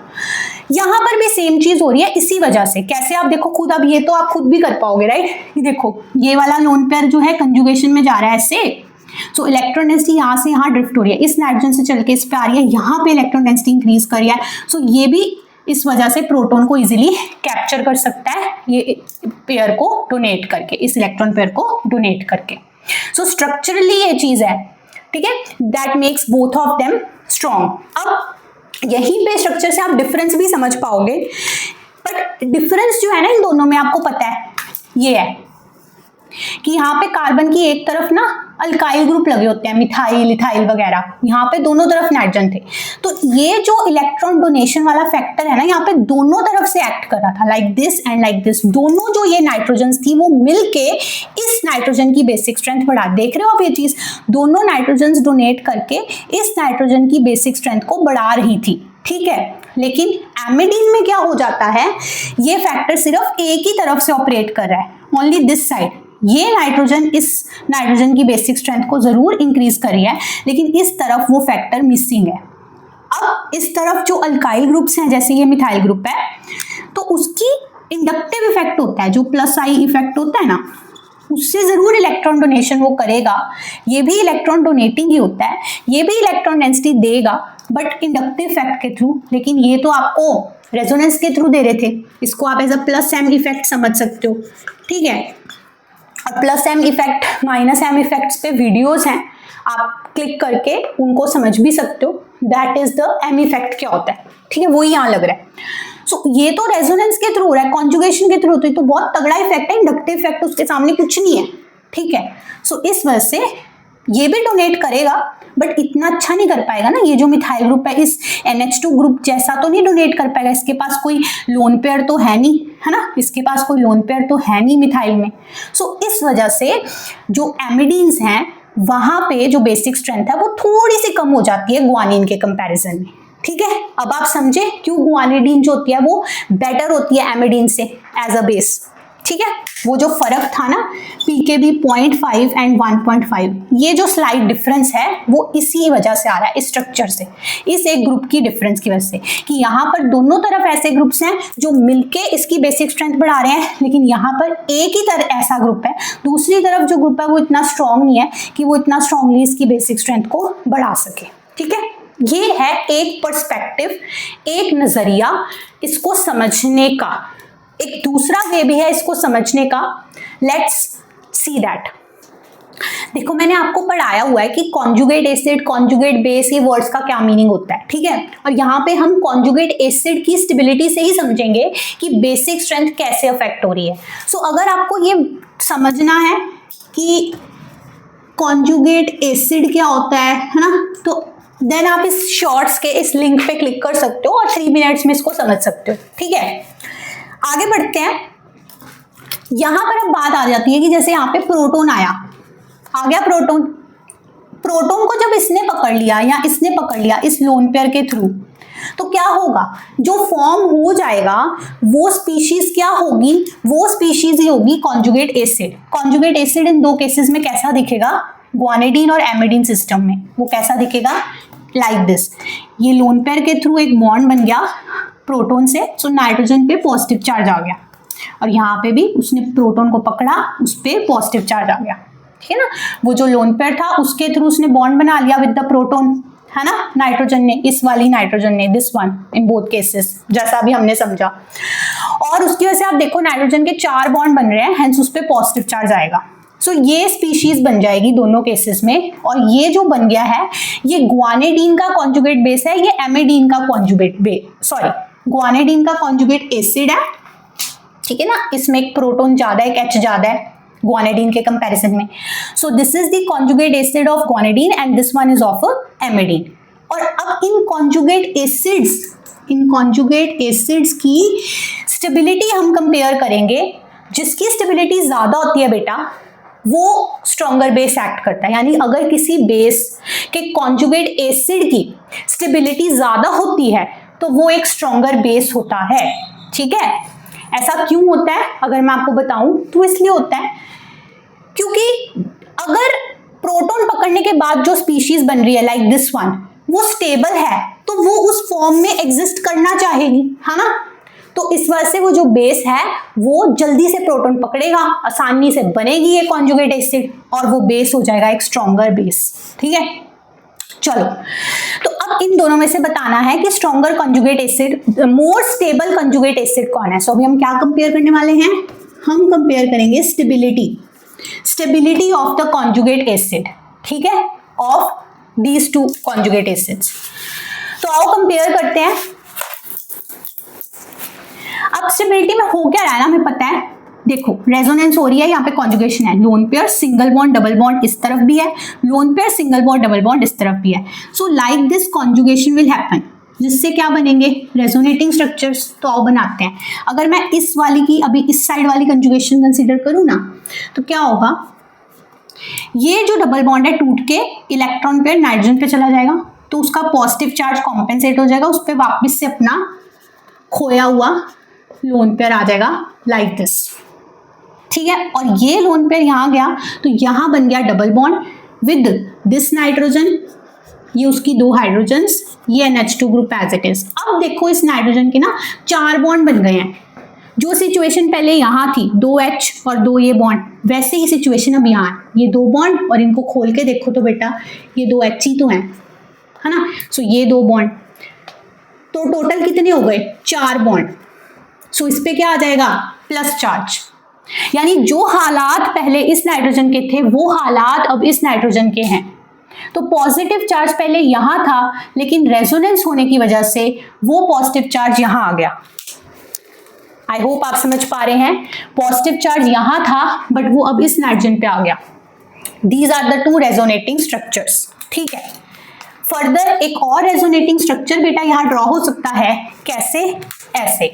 यहाँ पर भी सेम चीज हो रही है इसी वजह से। कैसे, आप देखो खुद, अब ये तो आप खुद भी कर पाओगे, राइट। देखो ये वाला लोन पेयर जो है कंजुगेशन में जा रहा है इससे, सो इलेक्ट्रॉन डेंसिटी यहाँ से यहाँ ड्रिफ्ट हो रही है, इस नाइट्रोजन से चल के इस पे आ रही है, यहाँ पे इलेक्ट्रॉन डेंसिटी इंक्रीज कर रही है। सो ये भी इस वजह से प्रोटॉन को इजीली कैप्चर कर सकता है, ये पेयर को डोनेट करके, इस इलेक्ट्रॉन पेयर को डोनेट करके। सो स्ट्रक्चरली ये चीज है, ठीक है, that makes both of them strong. अब यहीं पे स्ट्रक्चर से आप डिफरेंस भी समझ पाओगे, बट डिफरेंस जो है ना इन दोनों में, आपको पता है ये है कि यहाँ पे कार्बन की एक तरफ ना अल्काइल ग्रुप लगे होते हैं, मिथाइल इथाइल वगैरह, यहाँ पे दोनों तरफ नाइट्रोजन थे। तो ये जो इलेक्ट्रॉन डोनेशन वाला फैक्टर है ना, यहाँ पे दोनों तरफ से एक्ट कर रहा था, like this and like this. दोनों जो ये नाइट्रोजन थी वो मिलके इस नाइट्रोजन की बेसिक स्ट्रेंथ बढ़ा, देख रहे हो आप ये चीज, दोनों नाइट्रोजन डोनेट करके इस नाइट्रोजन की बेसिक स्ट्रेंथ को बढ़ा रही थी, ठीक है। लेकिन एमिडीन में क्या हो जाता है, ये फैक्टर सिर्फ एक ही तरफ से ऑपरेट कर रहा है, ओनली दिस साइड। ये नाइट्रोजन इस नाइट्रोजन की बेसिक स्ट्रेंथ को जरूर इंक्रीज कर रही है, लेकिन इस तरफ वो फैक्टर मिसिंग है, अब इस तरफ जो अल्काइल ग्रुप्स हैं, जैसे ये मिथाइल ग्रुप है, तो उसकी इंडक्टिव इफेक्ट होता है, जो प्लस आई इफेक्ट होता है ना, उससे जरूर इलेक्ट्रॉन डोनेशन वो करेगा। ये भी इलेक्ट्रॉन डोनेटिंग ही होता है, ये भी इलेक्ट्रॉन डेंसिटी देगा, बट इंडक्टिव इफेक्ट के थ्रू। लेकिन ये तो आपको रेजोनेंस के थ्रू दे रहे थे, इसको आप as a plus M effect समझ सकते हो, ठीक है। और plus M effect, minus M effects पे वीडियोस हैं, आप क्लिक करके उनको समझ भी सकते हो। That is the M effect क्या होता है, ठीक है, वही यहाँ लग रहा है। सो ये तो रेजोनेंस के थ्रू हो रहा है, कॉन्जुगेशन के थ्रू होती है, तो बहुत तगड़ा इफेक्ट है, इंडक्टिव इफेक्ट उसके सामने कुछ नहीं है, ठीक है। सो इस वजह से ये भी डोनेट करेगा, बट इतना अच्छा नहीं कर पाएगा ना। ये जो मिथाइल ग्रुप है इस NH2 ग्रुप जैसा तो नहीं डोनेट कर पाएगा, इसके पास कोई लोन पेयर तो है नहीं, है ना, इसके पास कोई लोन पेयर तो है नहीं मिथाइल में। सो इस वजह से जो एमिडीन्स हैं वहां पे जो बेसिक स्ट्रेंथ है वो थोड़ी सी कम हो जाती है गुआनिन के कंपैरिजन में, ठीक है। अब आप समझे क्यों गुआनिडीन जो होती है वो बेटर होती है एमिडीन से एज अ बेस, ठीक है। वो जो फर्क था ना pKb 0.5 एंड 1.5, ये जो स्लाइड डिफरेंस है वो इसी वजह से आ रहा है, स्ट्रक्चर से, इस एक ग्रुप की डिफरेंस की वजह से, कि यहाँ पर दोनों तरफ ऐसे ग्रुप्स हैं जो मिलके इसकी बेसिक स्ट्रेंथ बढ़ा रहे हैं, लेकिन यहाँ पर एक ही तरह ऐसा ग्रुप है, दूसरी तरफ जो ग्रुप है वो इतना स्ट्रांग नहीं है कि वो इतना स्ट्रांगली इसकी बेसिक स्ट्रेंथ को बढ़ा सके, ठीक है। ये है एक पर्सपेक्टिव, एक नजरिया इसको समझने का। एक दूसरा वे भी है इसको समझने का, लेट्स सी दैट। देखो मैंने आपको पढ़ाया हुआ है कि कॉन्जुगेट एसिड, कॉन्जुगेट बेस, ये वर्ड्स का क्या मीनिंग होता है, ठीक है। और यहाँ पे हम कॉन्जुगेट एसिड की स्टेबिलिटी से ही समझेंगे कि बेसिक स्ट्रेंथ कैसे अफेक्ट हो रही है। सो अगर आपको ये समझना है कि कॉन्जुगेट एसिड क्या होता है ना, तो देन आप इस शॉर्ट्स के इस लिंक पे क्लिक कर सकते हो और 3 मिनट्स में इसको समझ सकते हो, ठीक है। आगे बढ़ते हैं। यहां पर अब बात आ जाती है कि जैसे यहाँ पे प्रोटॉन आ गया प्रोटॉन को जब इसने पकड़ लिया या इसने पकड़ लिया इस लोन पेयर के थ्रू, तो क्या होगा, जो फॉर्म हो जाएगा वो स्पीशीज क्या होगी, वो स्पीशीज ही होगी conjugate acid. Conjugate acid in दो केसेस में कैसा दिखेगा, गुआनिडीन और एमिडीन सिस्टम में वो कैसा दिखेगा, लाइक दिस। ये लोन पेयर के थ्रू एक बॉन्ड बन गया प्रोटॉन से, सो नाइट्रोजन पे पॉजिटिव चार्ज आ गया, और यहाँ पे भी उसने प्रोटॉन को पकड़ा, उस पे पॉजिटिव चार्ज आ गया, ठीक है ना। वो जो लोन पेयर था उसके थ्रू उसने बॉन्ड बना लिया विद द प्रोटॉन, है ना, नाइट्रोजन ने, इस वाली नाइट्रोजन ने, this one in both cases, जैसा भी हमने समझा। और उसकी वजह से आप देखो नाइट्रोजन के 4 बॉन्ड बन रहे हैं, हेंस उस पे पॉजिटिव चार्ज आएगा। सो ये स्पीशीज बन जाएगी दोनों केसेस में। और ये जो बन गया है ये गुआनिडीन का कॉन्जुगेट बेस है, ये एमिडीन का कॉन्जुगेट गुआनिडीन का कॉन्जुगेट एसिड है, ठीक है ना। इसमें एक प्रोटॉन ज्यादा है, एक H ज्यादा है गुआनिडीन के कंपैरिजन में। So this is the conjugate acid of guanidine and this one is of amidine. और अब इन कॉन्जुगेट एसिड्स की स्टेबिलिटी हम कंपेयर करेंगे। जिसकी स्टेबिलिटी ज्यादा होती है बेटा वो स्ट्रॉन्गर बेस एक्ट करता है, यानी अगर किसी बेस के कॉन्जुगेट एसिड की स्टेबिलिटी ज्यादा होती है तो वो एक स्ट्रॉन्गर बेस होता है, ठीक है। ऐसा क्यों होता है अगर मैं आपको बताऊं तो इसलिए होता है क्योंकि अगर प्रोटॉन पकड़ने के बाद जो स्पीशीज बन रही है लाइक दिस वन, वो स्टेबल है तो वो उस फॉर्म में एग्जिस्ट करना चाहेगी, है ना। तो इस वजह से वो जो बेस है वो जल्दी से प्रोटॉन पकड़ेगा, आसानी से बनेगी ये कॉन्जुगेट एसिड और वो बेस हो जाएगा एक स्ट्रॉन्गर बेस, ठीक है। चलो तो अब इन दोनों में से बताना है कि stronger conjugate acid, more stable conjugate acid कौन है। सो अभी हम क्या कंपेयर करने वाले हैं, हम कंपेयर करेंगे stability of the conjugate acid, ठीक है, ऑफ दीज 2 कॉन्जुगेट एसिड्स। तो आओ कंपेयर करते हैं। अब स्टेबिलिटी में हो क्या रहा है ना, हमें पता है, देखो रेजोनेंस हो रही है, यहाँ पे कॉन्जुगेशन है, loan pair single bond double bond इस तरफ भी है, loan pair single bond double bond इस तरफ भी है। So like this conjugation will happen, जिससे क्या बनेंगे रेजोनेटिंग स्ट्रक्चर्स। तो आओ बनाते हैं। अगर मैं इस वाली की अभी इस साइड वाली कंजुगेशन कंसीडर करूँ ना, तो क्या होगा, ये जो डबल बॉन्ड है टूट के इलेक्ट्रॉन पेयर नाइट्रोजन पे चला जाएगा, तो उसका पॉजिटिव चार्ज कॉम्पेंसेट हो जाएगा, उस पर वापस से अपना खोया हुआ लोन पेयर आ जाएगा लाइक दिस, ठीक है। और ये लोन पेयर यहाँ गया तो यहाँ बन गया double bond with this nitrogen, ये उसकी 2 हाइड्रोजन्स, ये NH2 group as it is. अब देखो इस नाइट्रोजन के ना 4 बॉन्ड बन गए हैं। जो सिचुएशन पहले यहाँ थी 2H और 2 ये बॉन्ड, वैसे ही सिचुएशन अब यहाँ है। ये 2 बॉन्ड और इनको खोल के देखो तो बेटा ये 2H ही तो हैं, है ना। सो ये 2 बॉन्ड, तो टोटल कितने हो गए? 4 बॉन्ड। सो इस पे क्या आ जाएगा? Plus charge. यानी जो हालात पहले इस नाइट्रोजन के थे वो हालात अब इस नाइट्रोजन के हैं। तो पॉजिटिव चार्ज पहले यहां था, लेकिन रेजोनेंस होने की वजह से वो पॉजिटिव चार्ज यहां आ गया। आई होप आप समझ पा रहे हैं। पॉजिटिव चार्ज यहां था बट वो अब इस नाइट्रोजन पे आ गया। These are the 2 resonating structures. ठीक है, फर्दर एक और रेजोनेटिंग स्ट्रक्चर बेटा यहां ड्रॉ हो सकता है। कैसे? ऐसे,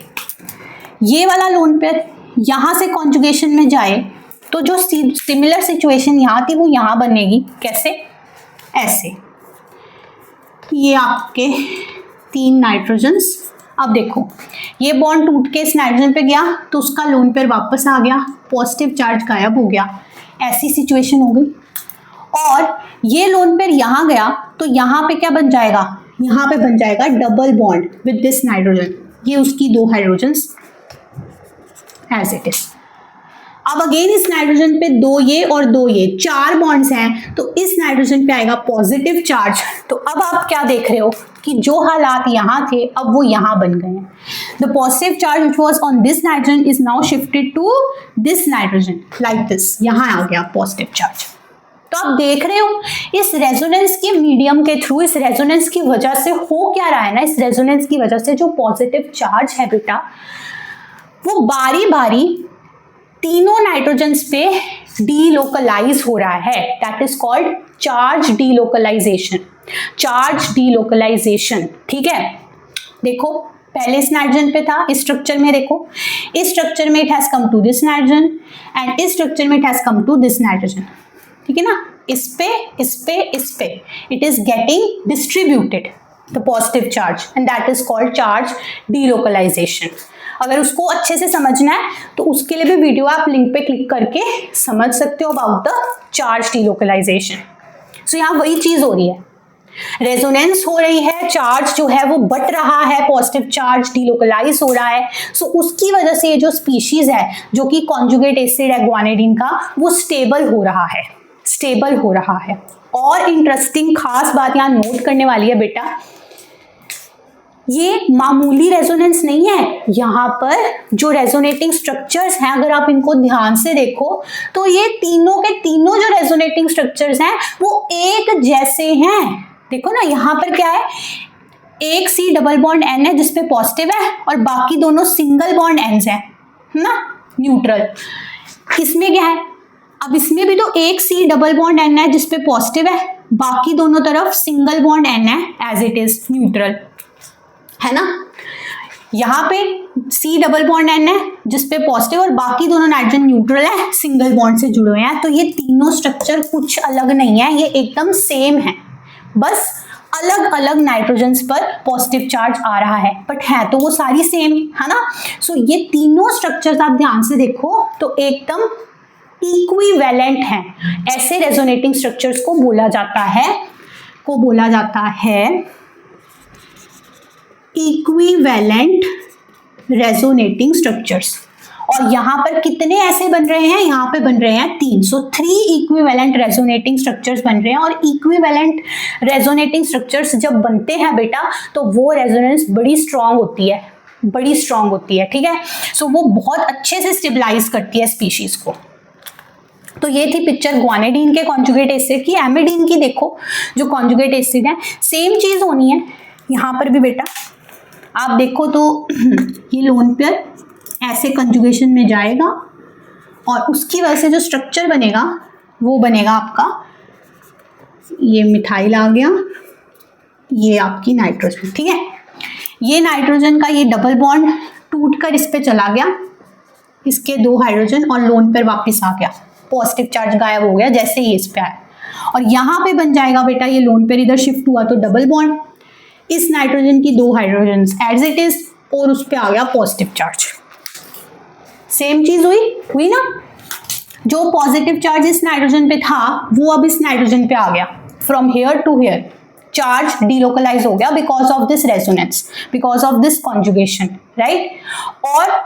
ये वाला लोन पेयर यहां से कॉन्जुगेशन में जाए तो जो सिमिलर सिचुएशन यहां थी वो यहां बनेगी। कैसे? ऐसे। ये आपके 3 नाइट्रोजन्स। अब देखो ये बॉन्ड टूट के इस नाइट्रोजन पे गया तो उसका लोन पेयर वापस आ गया, पॉजिटिव चार्ज गायब हो गया। ऐसी सिचुएशन हो गई। और ये लोन पेयर यहां गया तो यहां पे क्या बन जाएगा? यहां पे बन जाएगा double bond with this nitrogen. ये उसकी 2 हाइड्रोजन्स एज इट इज। अब अगेन इस नाइट्रोजन पे 2 ये और 2 ये 4 बॉन्ड्स हैं, तो इस नाइट्रोजन पे आएगा पॉजिटिव चार्ज। तो अब आप क्या देख रहे हो कि जो हालात यहाँ थे अब वो यहाँ बन गए हैं। The positive charge which was on this nitrogen is now shifted to this nitrogen like this. यहाँ आ गया पॉजिटिव चार्ज। तो आप देख रहे हो इस रेजोनेंस के मीडियम के थ्रू, इस रेजोनेंस की वजह से हो क्या रहा है ना, इस रेजोनेंस की वजह से जो पॉजिटिव चार्ज है बेटा वो बारी बारी तीनों नाइट्रोजन्स पे डीलोकलाइज हो रहा है। That is called charge delocalization. Charge delocalization, ठीक है। देखो पहले इस नाइट्रोजन पे था, इस स्ट्रक्चर में देखो, इस स्ट्रक्चर में it has come to this nitrogen and इस स्ट्रक्चर में it has come to this nitrogen. ठीक है ना, इस पे इस पे इस पे it is getting distributed the positive charge and that is called charge delocalization. अगर उसको अच्छे से समझना है तो उसके लिए भी वीडियो आप लिंक पे क्लिक करके समझ सकते हो अबाउट द चार्ज डीलोकलाइजेशन। सो यहाँ वही चीज हो रही है, रेजोनेंस हो रही है, चार्ज जो है वो बट रहा है, पॉजिटिव चार्ज डीलोकलाइज हो रहा है। सो उसकी वजह से ये जो स्पीशीज है जो कि कॉन्जुगेट एसिड है ग्वानिडीन का, वो स्टेबल हो रहा है, स्टेबल हो रहा है। और इंटरेस्टिंग खास बात यहाँ नोट करने वाली है बेटा, ये मामूली रेजोनेंस नहीं है। यहाँ पर जो रेजोनेटिंग स्ट्रक्चर्स हैं अगर आप इनको ध्यान से देखो तो ये तीनों के तीनों जो रेजोनेटिंग स्ट्रक्चर्स हैं वो एक जैसे हैं। देखो ना यहाँ पर क्या है, एक C डबल बॉन्ड N है जिसपे पॉजिटिव है और बाकी दोनों सिंगल बॉन्ड N's हैं ना, न्यूट्रल। इसमें क्या है, अब इसमें भी तो एक C डबल बॉन्ड N है जिसपे पॉजिटिव है, बाकी दोनों तरफ सिंगल बॉन्ड N है एज इट इज न्यूट्रल, है ना। यहाँ पे C डबल बॉन्ड N है जिसपे पॉजिटिव और बाकी दोनों नाइट्रोजन न्यूट्रल है, सिंगल बॉन्ड से जुड़े हुए हैं। तो ये तीनों स्ट्रक्चर कुछ अलग नहीं है, ये एकदम सेम है, बस अलग अलग नाइट्रोजन्स पर पॉजिटिव चार्ज आ रहा है, बट है तो वो सारी सेम, है ना। सो ये तीनों स्ट्रक्चर्स आप ध्यान से देखो तो एकदम इक्विवेलेंट हैं। ऐसे रेजोनेटिंग स्ट्रक्चर्स को बोला जाता है इक्विवेलेंट रेजोनेटिंग स्ट्रक्चर्स। और यहाँ पर कितने ऐसे बन रहे हैं, यहाँ पे बन रहे हैं 3। सो 3 इक्विवेलेंट रेजोनेटिंग स्ट्रक्चर्स बन रहे हैं। और इक्विवेलेंट रेजोनेटिंग स्ट्रक्चर्स जब बनते हैं बेटा तो वो रेजोनेंस बड़ी स्ट्रांग होती है, बड़ी स्ट्रांग होती है, ठीक है। सो वो बहुत अच्छे से स्टेबलाइज करती है स्पीशीज को। तो ये थी पिक्चर ग्वानिडीन के कॉन्जुगेट एसिड की। एमिडीन की देखो जो कॉन्जुगेट एसिड है, सेम चीज होनी है यहाँ पर भी बेटा। आप देखो तो ये लोन पेयर ऐसे कंजुगेशन में जाएगा और उसकी वजह से जो स्ट्रक्चर बनेगा वो बनेगा आपका, ये मिथाइल आ गया, ये आपकी नाइट्रोजन, ठीक है। ये नाइट्रोजन का ये डबल बॉन्ड टूट कर इस पे चला गया, इसके 2 हाइड्रोजन और लोन पेयर वापस आ गया, पॉजिटिव चार्ज गायब हो गया जैसे ही इस पे आया। और यहाँ पे बन जाएगा बेटा, ये लोन पेयर इधर शिफ्ट हुआ तो डबल बॉन्ड, इस नाइट्रोजन की 2 हाइड्रोजन एज इट इज और उस पे आ गया पॉजिटिव चार्ज। सेम चीज हुई ना, जो पॉजिटिव चार्ज इस नाइट्रोजन पे था वो अब इस नाइट्रोजन पे आ गया, from here to here, charge delocalize हो गया because of this resonance, because of this conjugation, right. और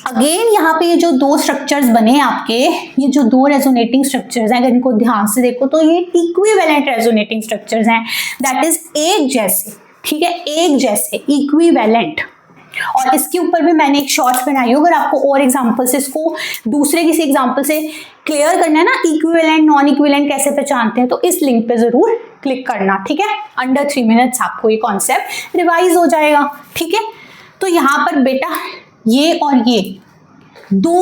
अगेन यहाँ पे ये जो दो स्ट्रक्चर्स बने आपके, ये जो दो रेजोनेटिंग स्ट्रक्चर्स हैं, अगर इनको ध्यान से देखो तो ये इक्विवेलेंट रेजोनेटिंग स्ट्रक्चर्स हैं, दैट इज एक जैसे, ठीक है, एक जैसे, इक्विवेलेंट। और इसके ऊपर भी मैंने एक शॉर्ट बनाई हो, अगर आपको और एग्जांपल से इसको दूसरे किसी एग्जांपल से क्लियर करना है ना, इक्विवेलेंट नॉन इक्विवेलेंट कैसे पहचानते हैं, तो इस लिंक पे जरूर क्लिक करना, ठीक है। अंडर 3 मिनट्स आपको ये कॉन्सेप्ट रिवाइज हो जाएगा, ठीक है। तो यहाँ पर बेटा ये और ये दो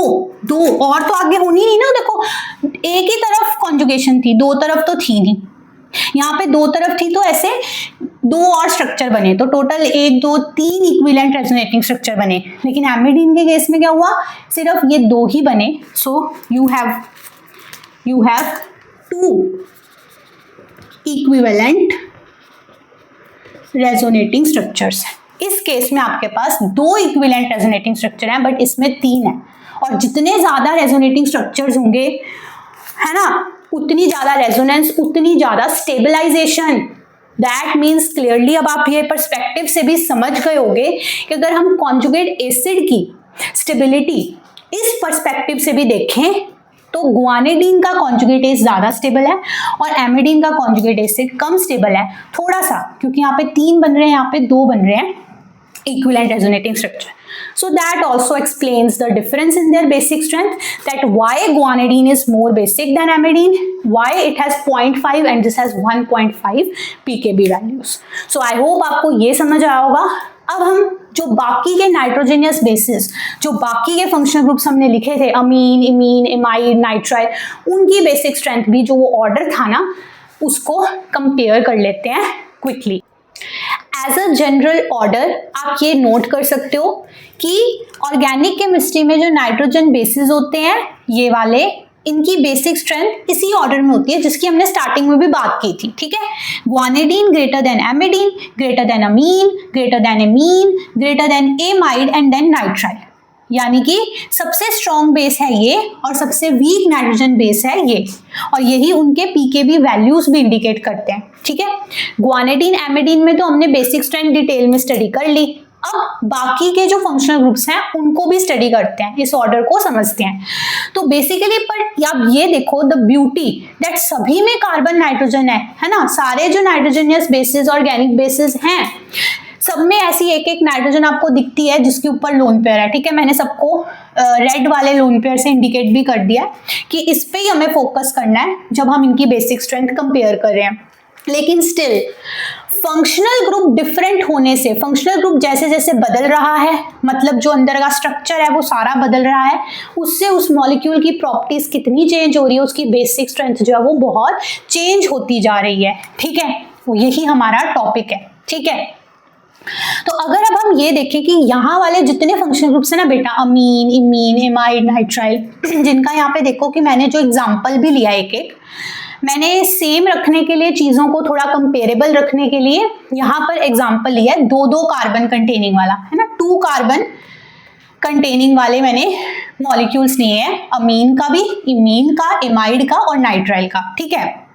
और तो आगे होनी नहीं ना, देखो एक ही तरफ कॉन्जुगेशन थी, दो तरफ तो थी नहीं, यहाँ पे दो तरफ थी तो ऐसे दो और स्ट्रक्चर बने, तो टोटल 1 2 3 इक्विवेलेंट रेजोनेटिंग स्ट्रक्चर बने। लेकिन एमिडीन के केस में क्या हुआ, सिर्फ ये दो ही बने। So you have 2 equivalent resonating structures. इस केस में आपके पास 2 इक्विवेलेंट रेजोनेटिंग स्ट्रक्चर हैं, बट इसमें 3 है। और जितने ज्यादा रेजोनेटिंग स्ट्रक्चर्स होंगे, है ना, उतनी ज्यादा रेजोनेंस, उतनी ज्यादा स्टेबलाइजेशन। दैट मीन्स क्लियरली अब आप ये पर्सपेक्टिव से भी समझ गए होंगे कि अगर हम कॉन्जुगेट एसिड की स्टेबिलिटी इस पर्सपेक्टिव से भी देखें तो गुआनिडीन का कॉन्जुगेट एसिड ज्यादा स्टेबल है और एमिडीन का कॉन्जुगेट एसिड कम स्टेबल है थोड़ा सा, क्योंकि यहाँ पे 3 बन रहे हैं, यहाँ पे 2 बन रहे हैं equivalent resonating structure. So that also explains the difference in their basic strength, that why guanidine is more basic than amidine, why it has 0.5 and this has 1.5 pkb values. So I hope आपको ये समझ आया होगा। अब हम जो बाकी के नाइट्रोजनियस बेसिस, जो बाकी के फंक्शनल ग्रुप्स हमने लिखे थे, अमीन, इमीन, इमाइड, नाइट्राइल, उनकी बेसिक स्ट्रेंथ भी जो वो ऑर्डर था ना, उसको कंपेयर कर लेते हैं quickly. As a general order आप ये नोट कर सकते हो कि ऑर्गेनिक केमिस्ट्री में जो नाइट्रोजन बेसिस होते हैं, ये वाले, इनकी बेसिक स्ट्रेंथ इसी ऑर्डर में होती है जिसकी हमने स्टार्टिंग में भी बात की थी, ठीक है। Guanidine greater than amidine, greater than amine, greater than imine, greater than amide and then nitrile. यानी कि सबसे स्ट्रॉन्ग बेस है ये और सबसे वीक नाइट्रोजन बेस है ये, और यही उनके पीकेबी वैल्यूज भी इंडिकेट करते हैं, ठीक है। गुआनिडीन एमिडीन में तो हमने बेसिक स्ट्रेंथ डिटेल में स्टडी कर ली। अब बाकी के जो फंक्शनल ग्रुप्स हैं उनको भी स्टडी करते हैं, इस ऑर्डर को समझते हैं। तो बेसिकली पर आप ये देखो द ब्यूटी दैट सभी में कार्बन नाइट्रोजन है ना, सारे जो नाइट्रोजनियस बेसिस ऑर्गेनिक बेसिस हैं सब में ऐसी एक एक नाइट्रोजन आपको दिखती है जिसके ऊपर लोन पेयर है, ठीक है। मैंने सबको रेड वाले लोन पेयर से इंडिकेट भी कर दिया कि इस पे ही हमें फोकस करना है जब हम इनकी बेसिक स्ट्रेंथ कंपेयर कर रहे हैं। लेकिन स्टिल फंक्शनल ग्रुप डिफरेंट होने से, फंक्शनल ग्रुप जैसे जैसे बदल रहा है, मतलब जो अंदर का स्ट्रक्चर है वो सारा बदल रहा है, उससे उस मॉलिक्यूल की प्रॉपर्टीज कितनी चेंज हो रही है, उसकी बेसिक स्ट्रेंथ जो है वो बहुत चेंज होती जा रही है, ठीक है। तो यही हमारा टॉपिक है, ठीक है। तो अगर अब हम ये देखें कि यहाँ वाले जितने फंक्शनल ग्रुप्स हैं ना बेटा, अमीन, इमीन, एमाइड, नाइट्राइल, जिनका यहाँ पे देखो कि मैंने जो एग्जांपल भी लिया एक एक, मैंने सेम रखने के लिए, चीज़ों को थोड़ा कंपेरेबल रखने के लिए यहाँ पर एग्जांपल लिया है 2-2 कार्बन कंटेनिंग वाला, है ना, 2 कार्बन कंटेनिंग वाले मैंने मॉलिक्यूल्स लिए हैं, अमीन का भी, इमीन का, एमाइड का और नाइट्राइल का, ठीक है।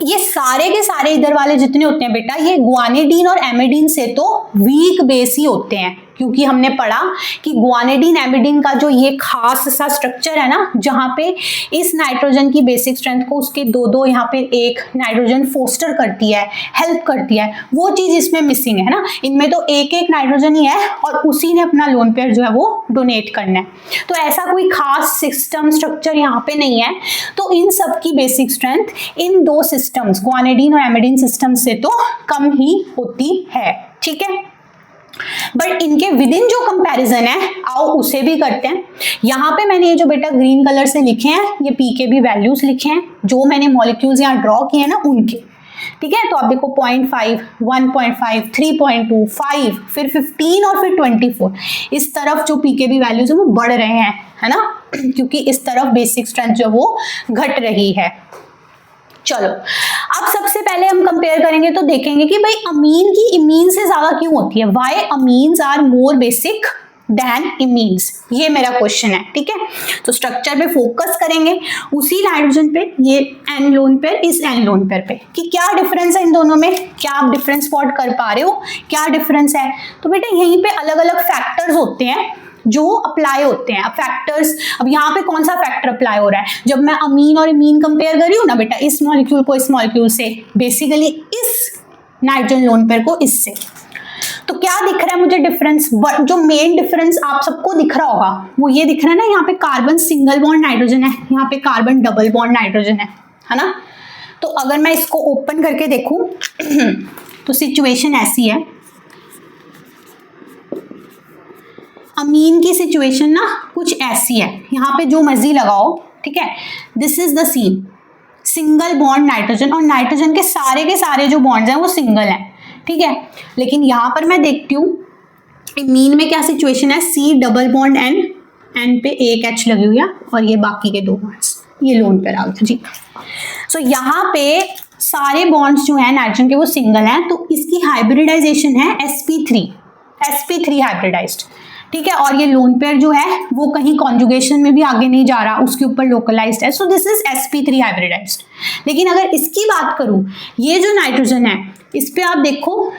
ये सारे के सारे इधर वाले जितने होते हैं बेटा, ये गुआनिडीन और एमिडीन से तो वीक बेस ही होते हैं, क्योंकि हमने पढ़ा कि गुआनिडीन एमिडीन का जो ये खास सा स्ट्रक्चर है ना, जहाँ पे इस नाइट्रोजन की बेसिक स्ट्रेंथ को उसके 2-2 यहाँ पे एक नाइट्रोजन फोस्टर करती है, हेल्प करती है, वो चीज़ इसमें मिसिंग है ना। इनमें तो एक एक नाइट्रोजन ही है और उसी ने अपना लोन पेयर जो है वो डोनेट करना है, तो ऐसा कोई खास सिस्टम स्ट्रक्चर यहाँ पे नहीं है। तो इन सब की basic strength in 2 systems, guanidine और एमिडीन सिस्टम से तो कम ही होती है, ठीक है। बट इनके विद इन जो कंपैरिजन है, आओ उसे भी करते हैं। यहाँ पे मैंने ये जो बेटा ग्रीन कलर से लिखे हैं, ये पीकेबी वैल्यूज लिखे हैं, जो मैंने मॉलिक्यूल्स यहाँ ड्रॉ किए हैं ना उनके, ठीक है। तो आप देखो 0.5, 1.5, 3.2, 5, फिर 15 और फिर 24, इस तरफ जो पीकेबी वैल्यूज है वो बढ़ रहे हैं, है ना, क्योंकि इस तरफ बेसिक स्ट्रेंथ जो वो घट रही है। चलो अब सबसे पहले हम कंपेयर करेंगे तो देखेंगे कि भाई अमीन की इमीन से ज्यादा क्यों होती है, why amines are more basic than imines? ये मेरा क्वेश्चन है, ठीक है। तो स्ट्रक्चर पे फोकस करेंगे, उसी नाइट्रोजन पे ये एन लोन पेयर, इस एन लोन पेयर पे, कि क्या डिफरेंस है इन दोनों में, क्या आप डिफरेंस स्पॉट कर पा रहे हो, क्या डिफरेंस है? तो बेटा यहीं पे अलग अलग फैक्टर्स होते हैं जो अप्लाई होते हैं। अब फैक्टर्स, अब यहाँ पे कौन सा फैक्टर अप्लाई हो रहा है? जब मैं अमीन और इमीन कंपेयर कर रही हूँ ना बेटा, इस मॉलिक्यूल को इस मॉलिक्यूल से, बेसिकली इस नाइट्रोजन लोन पेयर को इससे, तो क्या दिख रहा है मुझे डिफरेंस? बट जो मेन डिफरेंस आप सबको दिख रहा होगा वो ये दिख रहा है ना, यहाँ पे कार्बन सिंगल बॉन्ड नाइट्रोजन है, यहाँ पे कार्बन डबल बॉन्ड नाइट्रोजन है ना। तो अगर मैं इसको ओपन करके देखूं तो सिचुएशन ऐसी है, अमीन की सिचुएशन ना कुछ ऐसी है, यहाँ पे जो मर्जी लगाओ, ठीक है। This is the scene, single bond nitrogen, और नाइट्रोजन के सारे जो बॉन्ड्स हैं वो सिंगल हैं, ठीक है। लेकिन यहाँ पर मैं देखती हूँ इमीन में क्या सिचुएशन है, C double bond N, N पे एक एच लगी हुई है और ये बाकी के दो बॉन्ड्स, ये लोन पेयर आ गया जी। सो यहाँ पे सारे बॉन्ड्स जो है नाइट्रोजन के वो सिंगल हैं, तो इसकी हाइब्रिडाइजेशन है sp3 हाइब्रिडाइज्ड, ठीक है। और ये लोन पेयर जो है वो कहीं कॉन्जुगेशन में भी आगे नहीं जा रहा, उसके ऊपर लोकलाइज्ड है, सो दिस इज sp3 हाइब्रिडाइज्ड। लेकिन अगर इसकी बात करूं, ये जो नाइट्रोजन है इस पे आप देखो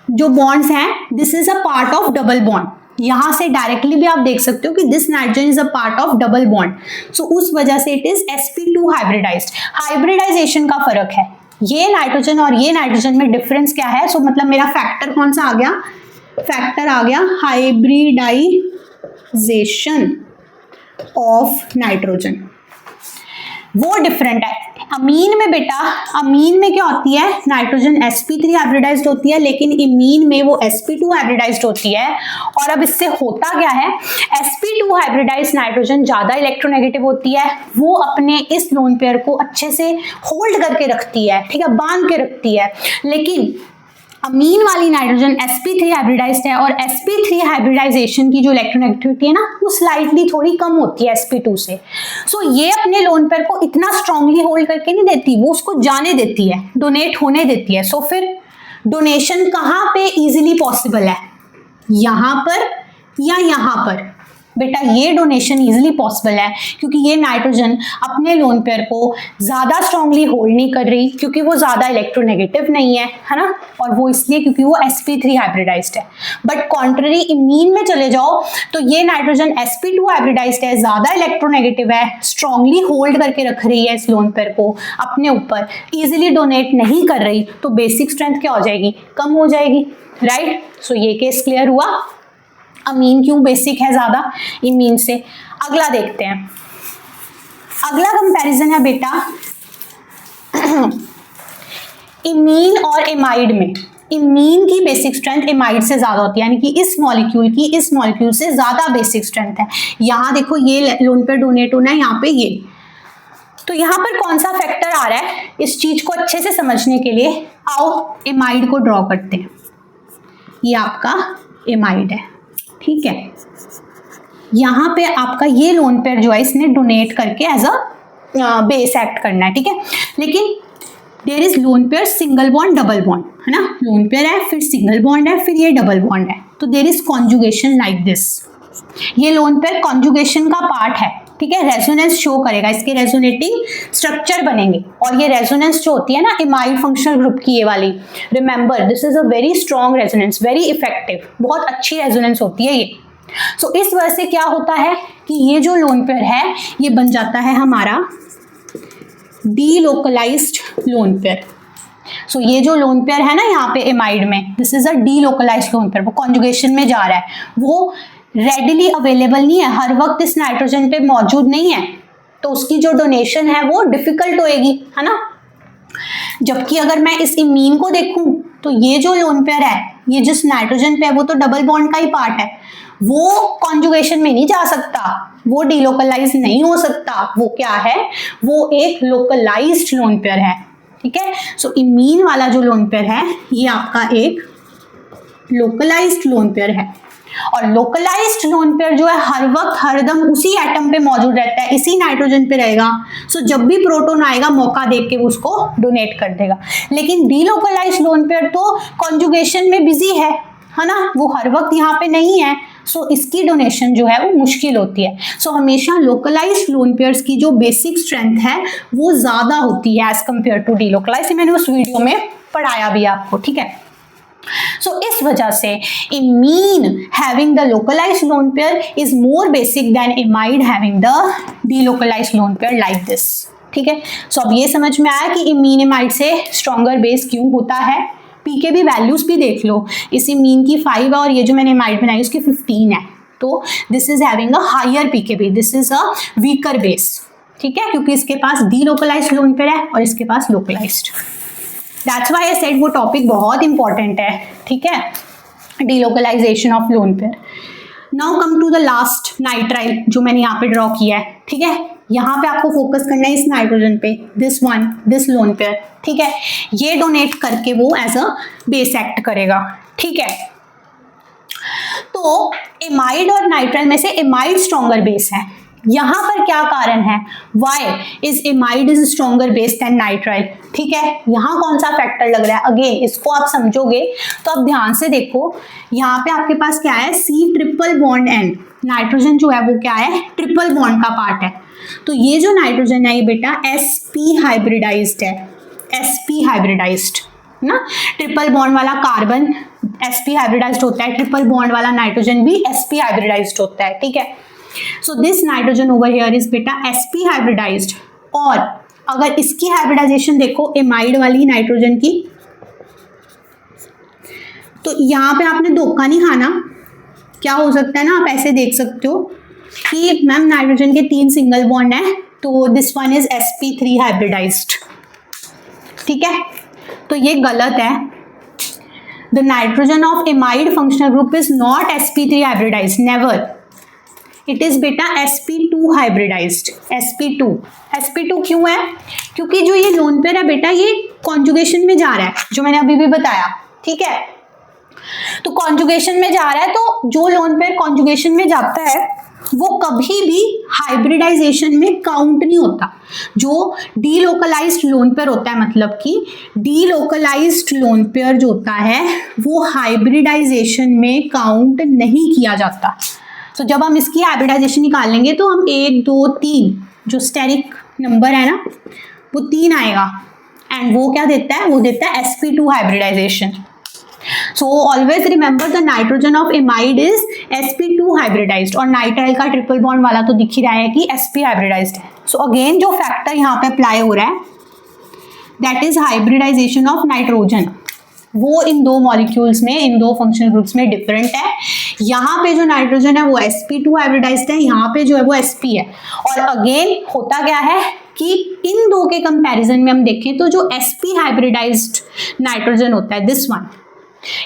जो बॉन्ड्स हैं, this is a part of double bond, यहां से डायरेक्टली भी आप देख सकते हो कि this nitrogen is a part of double bond, so उस वजह से it is sp2 hybridised. Hybridisation का फर्क है, ये नाइट्रोजन और ये नाइट्रोजन में डिफरेंस क्या है? सो मतलब मेरा फैक्टर कौन सा आ गया? फैक्टर आ गया हाइब्रिडाइजेशन ऑफ नाइट्रोजन, वो डिफरेंट है। अमीन में बेटा, अमीन में क्या होती है, नाइट्रोजन sp3 हाइब्रिडाइज्ड होती है, लेकिन इमीन में वो sp2 हाइब्रिडाइज्ड होती है। और अब इससे होता क्या है, sp2 हाइब्रिडाइज्ड नाइट्रोजन ज्यादा इलेक्ट्रोनेगेटिव होती है, वो अपने इस लोन पेयर को अच्छे से होल्ड करके रखती है, ठीक है, बांध के रखती है। लेकिन अमीन वाली नाइट्रोजन sp3 हाइब्रिडाइज्ड है, और sp3 हाइब्रिडाइजेशन की जो इलेक्ट्रोनेगेटिविटी है ना वो स्लाइटली थोड़ी कम होती है sp2 से। सो ये अपने लोन पेयर को इतना स्ट्रांगली होल्ड करके नहीं देती, वो उसको जाने देती है, डोनेट होने देती है। सो फिर डोनेशन कहाँ पे इजीली पॉसिबल है, यहाँ पर या यहाँ पर? बेटा ये डोनेशन इजीली पॉसिबल है क्योंकि ये नाइट्रोजन अपने लोन पेयर को ज्यादा स्ट्रांगली होल्ड नहीं कर रही, क्योंकि वो ज्यादा इलेक्ट्रोनेगेटिव नहीं है ना, और वो इसलिए क्योंकि वो sp3 हाइब्रिडाइज्ड है। बट कॉन्ट्ररी इमीन में चले जाओ तो ये नाइट्रोजन sp2 हाइब्रिडाइज्ड है, ज्यादा इलेक्ट्रोनेगेटिव है, स्ट्रांगली होल्ड करके रख रही है इस लोन पेयर को अपने ऊपर, इजिली डोनेट नहीं कर रही, तो बेसिक स्ट्रेंथ क्या हो जाएगी, कम हो जाएगी, राइट। सो ये केस क्लियर हुआ, अमीन क्यों बेसिक है ज्यादा इमीन से। अगला देखते हैं, अगला कंपैरिजन है बेटा इमीन और एमाइड में। इमीन की बेसिक स्ट्रेंथ एमाइड से ज्यादा होती है, यानी कि इस मॉलिक्यूल की इस मॉलिक्यूल से ज्यादा बेसिक स्ट्रेंथ है। यहां देखो ये लोन पेयर डोनेट होना है, यहाँ पे ये, तो यहाँ पर कौन सा फैक्टर आ रहा है, इस चीज को अच्छे से समझने के लिए आओ एमाइड को ड्रॉ करते हैं। ये आपका एमाइड है, ठीक है। यहाँ पे आपका ये लोन पेयर जो है इसने डोनेट करके एज अ बेस एक्ट करना है, ठीक है। लेकिन there is lone pair single bond double bond, है ना, लोन पेयर है, फिर सिंगल बॉन्ड है, फिर ये डबल बॉन्ड है, तो there is conjugation like this. ये लोन पेयर कॉन्जुगेशन का पार्ट है, ठीक है, रेजोनेंस शो करेगा, इसके रेजोनेटिंग स्ट्रक्चर बनेंगे। और ये रेजोनेंस जो होती है ना इमाइड फंक्शनल ग्रुप की, ये वाली, remember this is a very strong resonance, very effective, बहुत अच्छी रेजोनेंस होती है ये। सो इस वजह से क्या होता है कि ये जो लोन पेयर है ये बन जाता है हमारा डीलोकलाइज्ड लोन पेयर। सो ये जो लोन पेयर है ना यहाँ पे एमाइड में, this is a delocalised lone pair, वो कॉन्जुगेशन में जा रहा है, वो रेडिली अवेलेबल नहीं है, हर वक्त इस नाइट्रोजन पे मौजूद नहीं है, तो उसकी जो डोनेशन है वो डिफिकल्ट होएगी, है ना। जबकि अगर मैं इस इमीन को देखूं तो ये जो लोन पेयर है, ये जिस नाइट्रोजन पे है वो तो डबल बॉन्ड का ही पार्ट है, वो कॉन्जुगेशन में नहीं जा सकता, वो डीलोकलाइज नहीं हो सकता, वो क्या है, वो एक लोकलाइज्ड लोन पेयर है, ठीक है। सो इमीन वाला जो लोन पेयर है ये आपका एक लोकलाइज्ड लोन पेयर है, और लोकलाइज्ड लोन पेयर जो है हर वक्त हरदम उसी एटम पे मौजूद रहता है, इसी नाइट्रोजन पे रहेगा। सो जब भी प्रोटॉन आएगा मौका देख के उसको डोनेट कर देगा। लेकिन डीलोकलाइज्ड लोन पेयर तो कॉन्जुगेशन में बिजी है है ना, वो हर वक्त यहाँ पे नहीं है, सो इसकी डोनेशन जो है वो मुश्किल होती है। सो हमेशा लोकलाइज्ड लोन पेयर्स की जो बेसिक स्ट्रेंथ है वो ज्यादा होती है एज कंपेयर टू डीलोकलाइज्ड। मैंने उस वीडियो में पढ़ाया भी आपको, ठीक है। So इस वजह से imine having the localized lone pair is more basic than imide having the delocalized lone pair like this, ठीक है। So अब ये समझ में आया कि imine imide से stronger base क्यों होता है। pKb वैल्यूज भी देख लो, इस imine की 5 है और ये जो मैंने imide बनाई उसकी 15 है, तो this is having a higher pKb, this is a weaker base, ठीक है, क्योंकि इसके पास delocalized lone pair है और इसके पास localized। That's why I said वो टॉपिक बहुत इंपॉर्टेंट है, ठीक है, delocalization of lone pair. Now come to the last nitrile जो मैंने यहाँ पे ड्रॉ किया है, ठीक है। यहाँ पे आपको फोकस करना है इस नाइट्रोजन पे, this one, this loan pair, ठीक है। ये डोनेट करके वो एज अ बेस एक्ट करेगा, ठीक है। तो एमाइड और नाइट्राइल में से एमाइड स्ट्रॉन्गर बेस है। यहाँ पर क्या कारण है, why is amide is stronger base than nitrile, ठीक है। यहाँ कौन सा फैक्टर लग रहा है, अगेन इसको आप समझोगे तो आप ध्यान से देखो। यहाँ पे आपके पास क्या है, C triple bond N, nitrogen जो है वो क्या है, ट्रिपल बॉन्ड का पार्ट है। तो ये जो नाइट्रोजन है ये बेटा sp हाइब्रिडाइज्ड है, sp हाइब्रिडाइज्ड ना, ट्रिपल बॉन्ड वाला कार्बन sp हाइब्रिडाइज्ड होता है, ट्रिपल बॉन्ड वाला नाइट्रोजन भी sp हाइब्रिडाइज्ड होता है, ठीक है। So this nitrogen over here is बेटा sp hybridized, और अगर इसकी हाइब्रिडाइजेशन देखो एमाइड वाली नाइट्रोजन की, तो यहाँ पे आपने धोखा नहीं खाना। क्या हो सकता है ना, आप ऐसे देख सकते हो कि मैम नाइट्रोजन के 3 सिंगल बॉन्ड है, तो this one is sp3 hybridised, ठीक है। तो ये गलत है। The nitrogen of amide functional group is not sp3 hybridized, never, it is बेटा sp2 हाइब्रिडाइज्ड, sp2 क्यों है, क्योंकि जो ये लोन पेयर है बेटा ये कॉन्जुगेशन में जा रहा है, जो मैंने अभी भी बताया, ठीक है। तो कॉन्जुगेशन में जा रहा है, तो जो लोन पेयर कॉन्जुगेशन में जाता है वो कभी भी हाइब्रिडाइजेशन में काउंट नहीं होता। जो डीलोकलाइज्ड लोन पेयर होता है, मतलब कि डीलोकलाइज्ड लोन पेयर जो होता है वो हाइब्रिडाइजेशन में काउंट नहीं किया जाता। तो जब हम इसकी हाइब्रिडाइजेशन निकाल लेंगे तो हम 1 2 3 जो स्टेरिक नंबर है ना वो 3 आएगा, एंड वो क्या देता है, वो देता है sp2 hybridization. So always remember the nitrogen of amide is sp2 hybridized, और नाइट्राइल का ट्रिपल बॉन्ड वाला तो दिख ही रहा है कि sp हाइब्रिडाइज्ड है। सो अगेन जो फैक्टर यहाँ पे अप्लाई हो रहा है that is hybridization of nitrogen, वो इन 2 मॉलिक्यूल्स में, इन 2 फंक्शनल ग्रुप्स में डिफरेंट है। यहाँ पे जो नाइट्रोजन है वो sp2 हाइब्रिडाइज्ड है, यहाँ पे जो है वो sp है। और अगेन होता क्या है कि इन 2 के कंपैरिजन में हम देखें तो जो sp हाइब्रिडाइज्ड नाइट्रोजन होता है, दिस वन,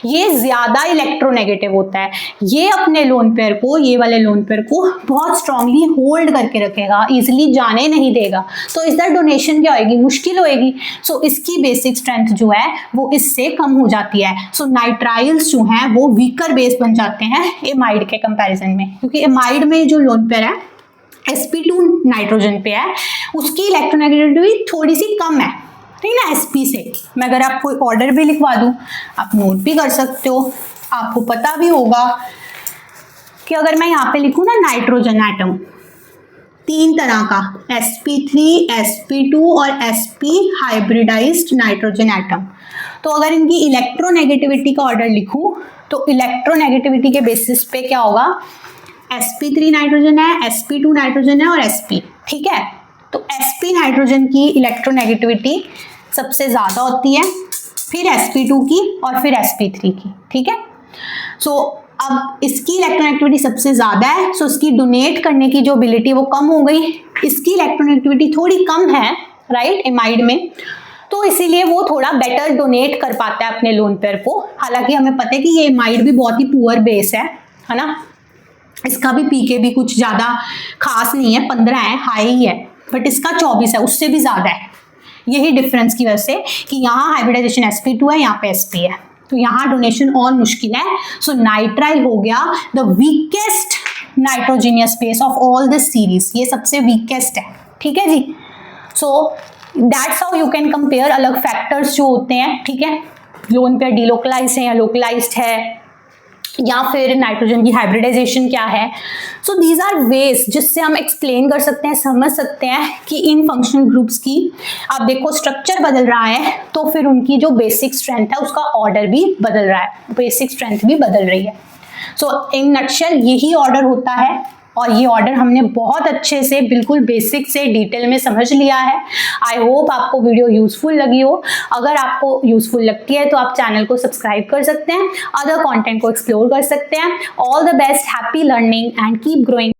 ये ज्यादा इलेक्ट्रोनेगेटिव होता है। ये अपने लोन पेयर को, ये वाले लोन पेयर को बहुत स्ट्रांगली होल्ड करके रखेगा, इजिली जाने नहीं देगा। तो इधर डोनेशन क्या होगी, मुश्किल होएगी। सो इसकी बेसिक स्ट्रेंथ जो है वो इससे कम हो जाती है। सो नाइट्राइल्स जो हैं वो वीकर बेस बन जाते हैं एमाइड के कंपैरिजन में, क्योंकि एमाइड में जो लोन पेयर है sp2 नाइट्रोजन पे है, उसकी इलेक्ट्रोनेगेटिविटी थोड़ी सी कम है, ठीक ना, sp से। मैं अगर आपको ऑर्डर भी लिखवा दूं, आप नोट भी कर सकते हो, आपको पता भी होगा कि अगर मैं यहाँ पे लिखूं ना नाइट्रोजन एटम 3 तरह का, sp3, sp2 और sp हाइब्रिडाइज्ड नाइट्रोजन एटम, तो अगर इनकी इलेक्ट्रोनेगेटिविटी का ऑर्डर लिखूं तो इलेक्ट्रोनेगेटिविटी के बेसिस पे क्या होगा, sp3 नाइट्रोजन है, sp2 नाइट्रोजन है और sp, ठीक है। तो sp नाइट्रोजन की इलेक्ट्रोनेगेटिविटी सबसे ज़्यादा होती है, फिर sp2 की और फिर sp3 की, ठीक है। सो अब इसकी इलेक्ट्रोनेगेटिविटी सबसे ज़्यादा है, सो इसकी डोनेट करने की जो एबिलिटी वो कम हो गई। इसकी इलेक्ट्रोनेगेटिविटी थोड़ी कम है, राइट, एमाइड में, तो इसीलिए वो थोड़ा बेटर डोनेट कर पाता है अपने लोन पेयर को। हालांकि हमें पता है कि ये एमाइड भी बहुत ही पुअर बेस है ना, इसका भी pKb कुछ ज़्यादा खास नहीं है, 15 है, हाई ही है, बट इसका 24 है, उससे भी ज़्यादा है। यही डिफरेंस की वजह से कि यहाँ हाइब्रिडाइजेशन sp2 है, यहाँ पे sp है, तो यहाँ डोनेशन और मुश्किल है। सो नाइट्राइल हो गया the weakest nitrogenous base of all this series, ये सबसे वीकेस्ट है, ठीक है जी। So that's how you can compare अलग फैक्टर्स जो होते हैं, ठीक है, लोन पेयर डिलोकलाइज्ड है या लोकलाइज्ड है, या फिर नाइट्रोजन की हाइब्रिडाइजेशन क्या है। सो दीज आर वेज जिससे हम एक्सप्लेन कर सकते हैं, समझ सकते हैं कि इन फंक्शनल ग्रुप्स की आप देखो स्ट्रक्चर बदल रहा है तो फिर उनकी जो बेसिक स्ट्रेंथ है उसका ऑर्डर भी बदल रहा है, बेसिक स्ट्रेंथ भी बदल रही है। सो इन नटशेल यही ऑर्डर होता है और ये ऑर्डर हमने बहुत अच्छे से बिल्कुल बेसिक से डिटेल में समझ लिया है। आई होप आपको वीडियो यूजफुल लगी हो। अगर आपको यूजफुल लगती है तो आप चैनल को सब्सक्राइब कर सकते हैं, अदर कंटेंट को एक्सप्लोर कर सकते हैं। All the best, happy learning and keep growing.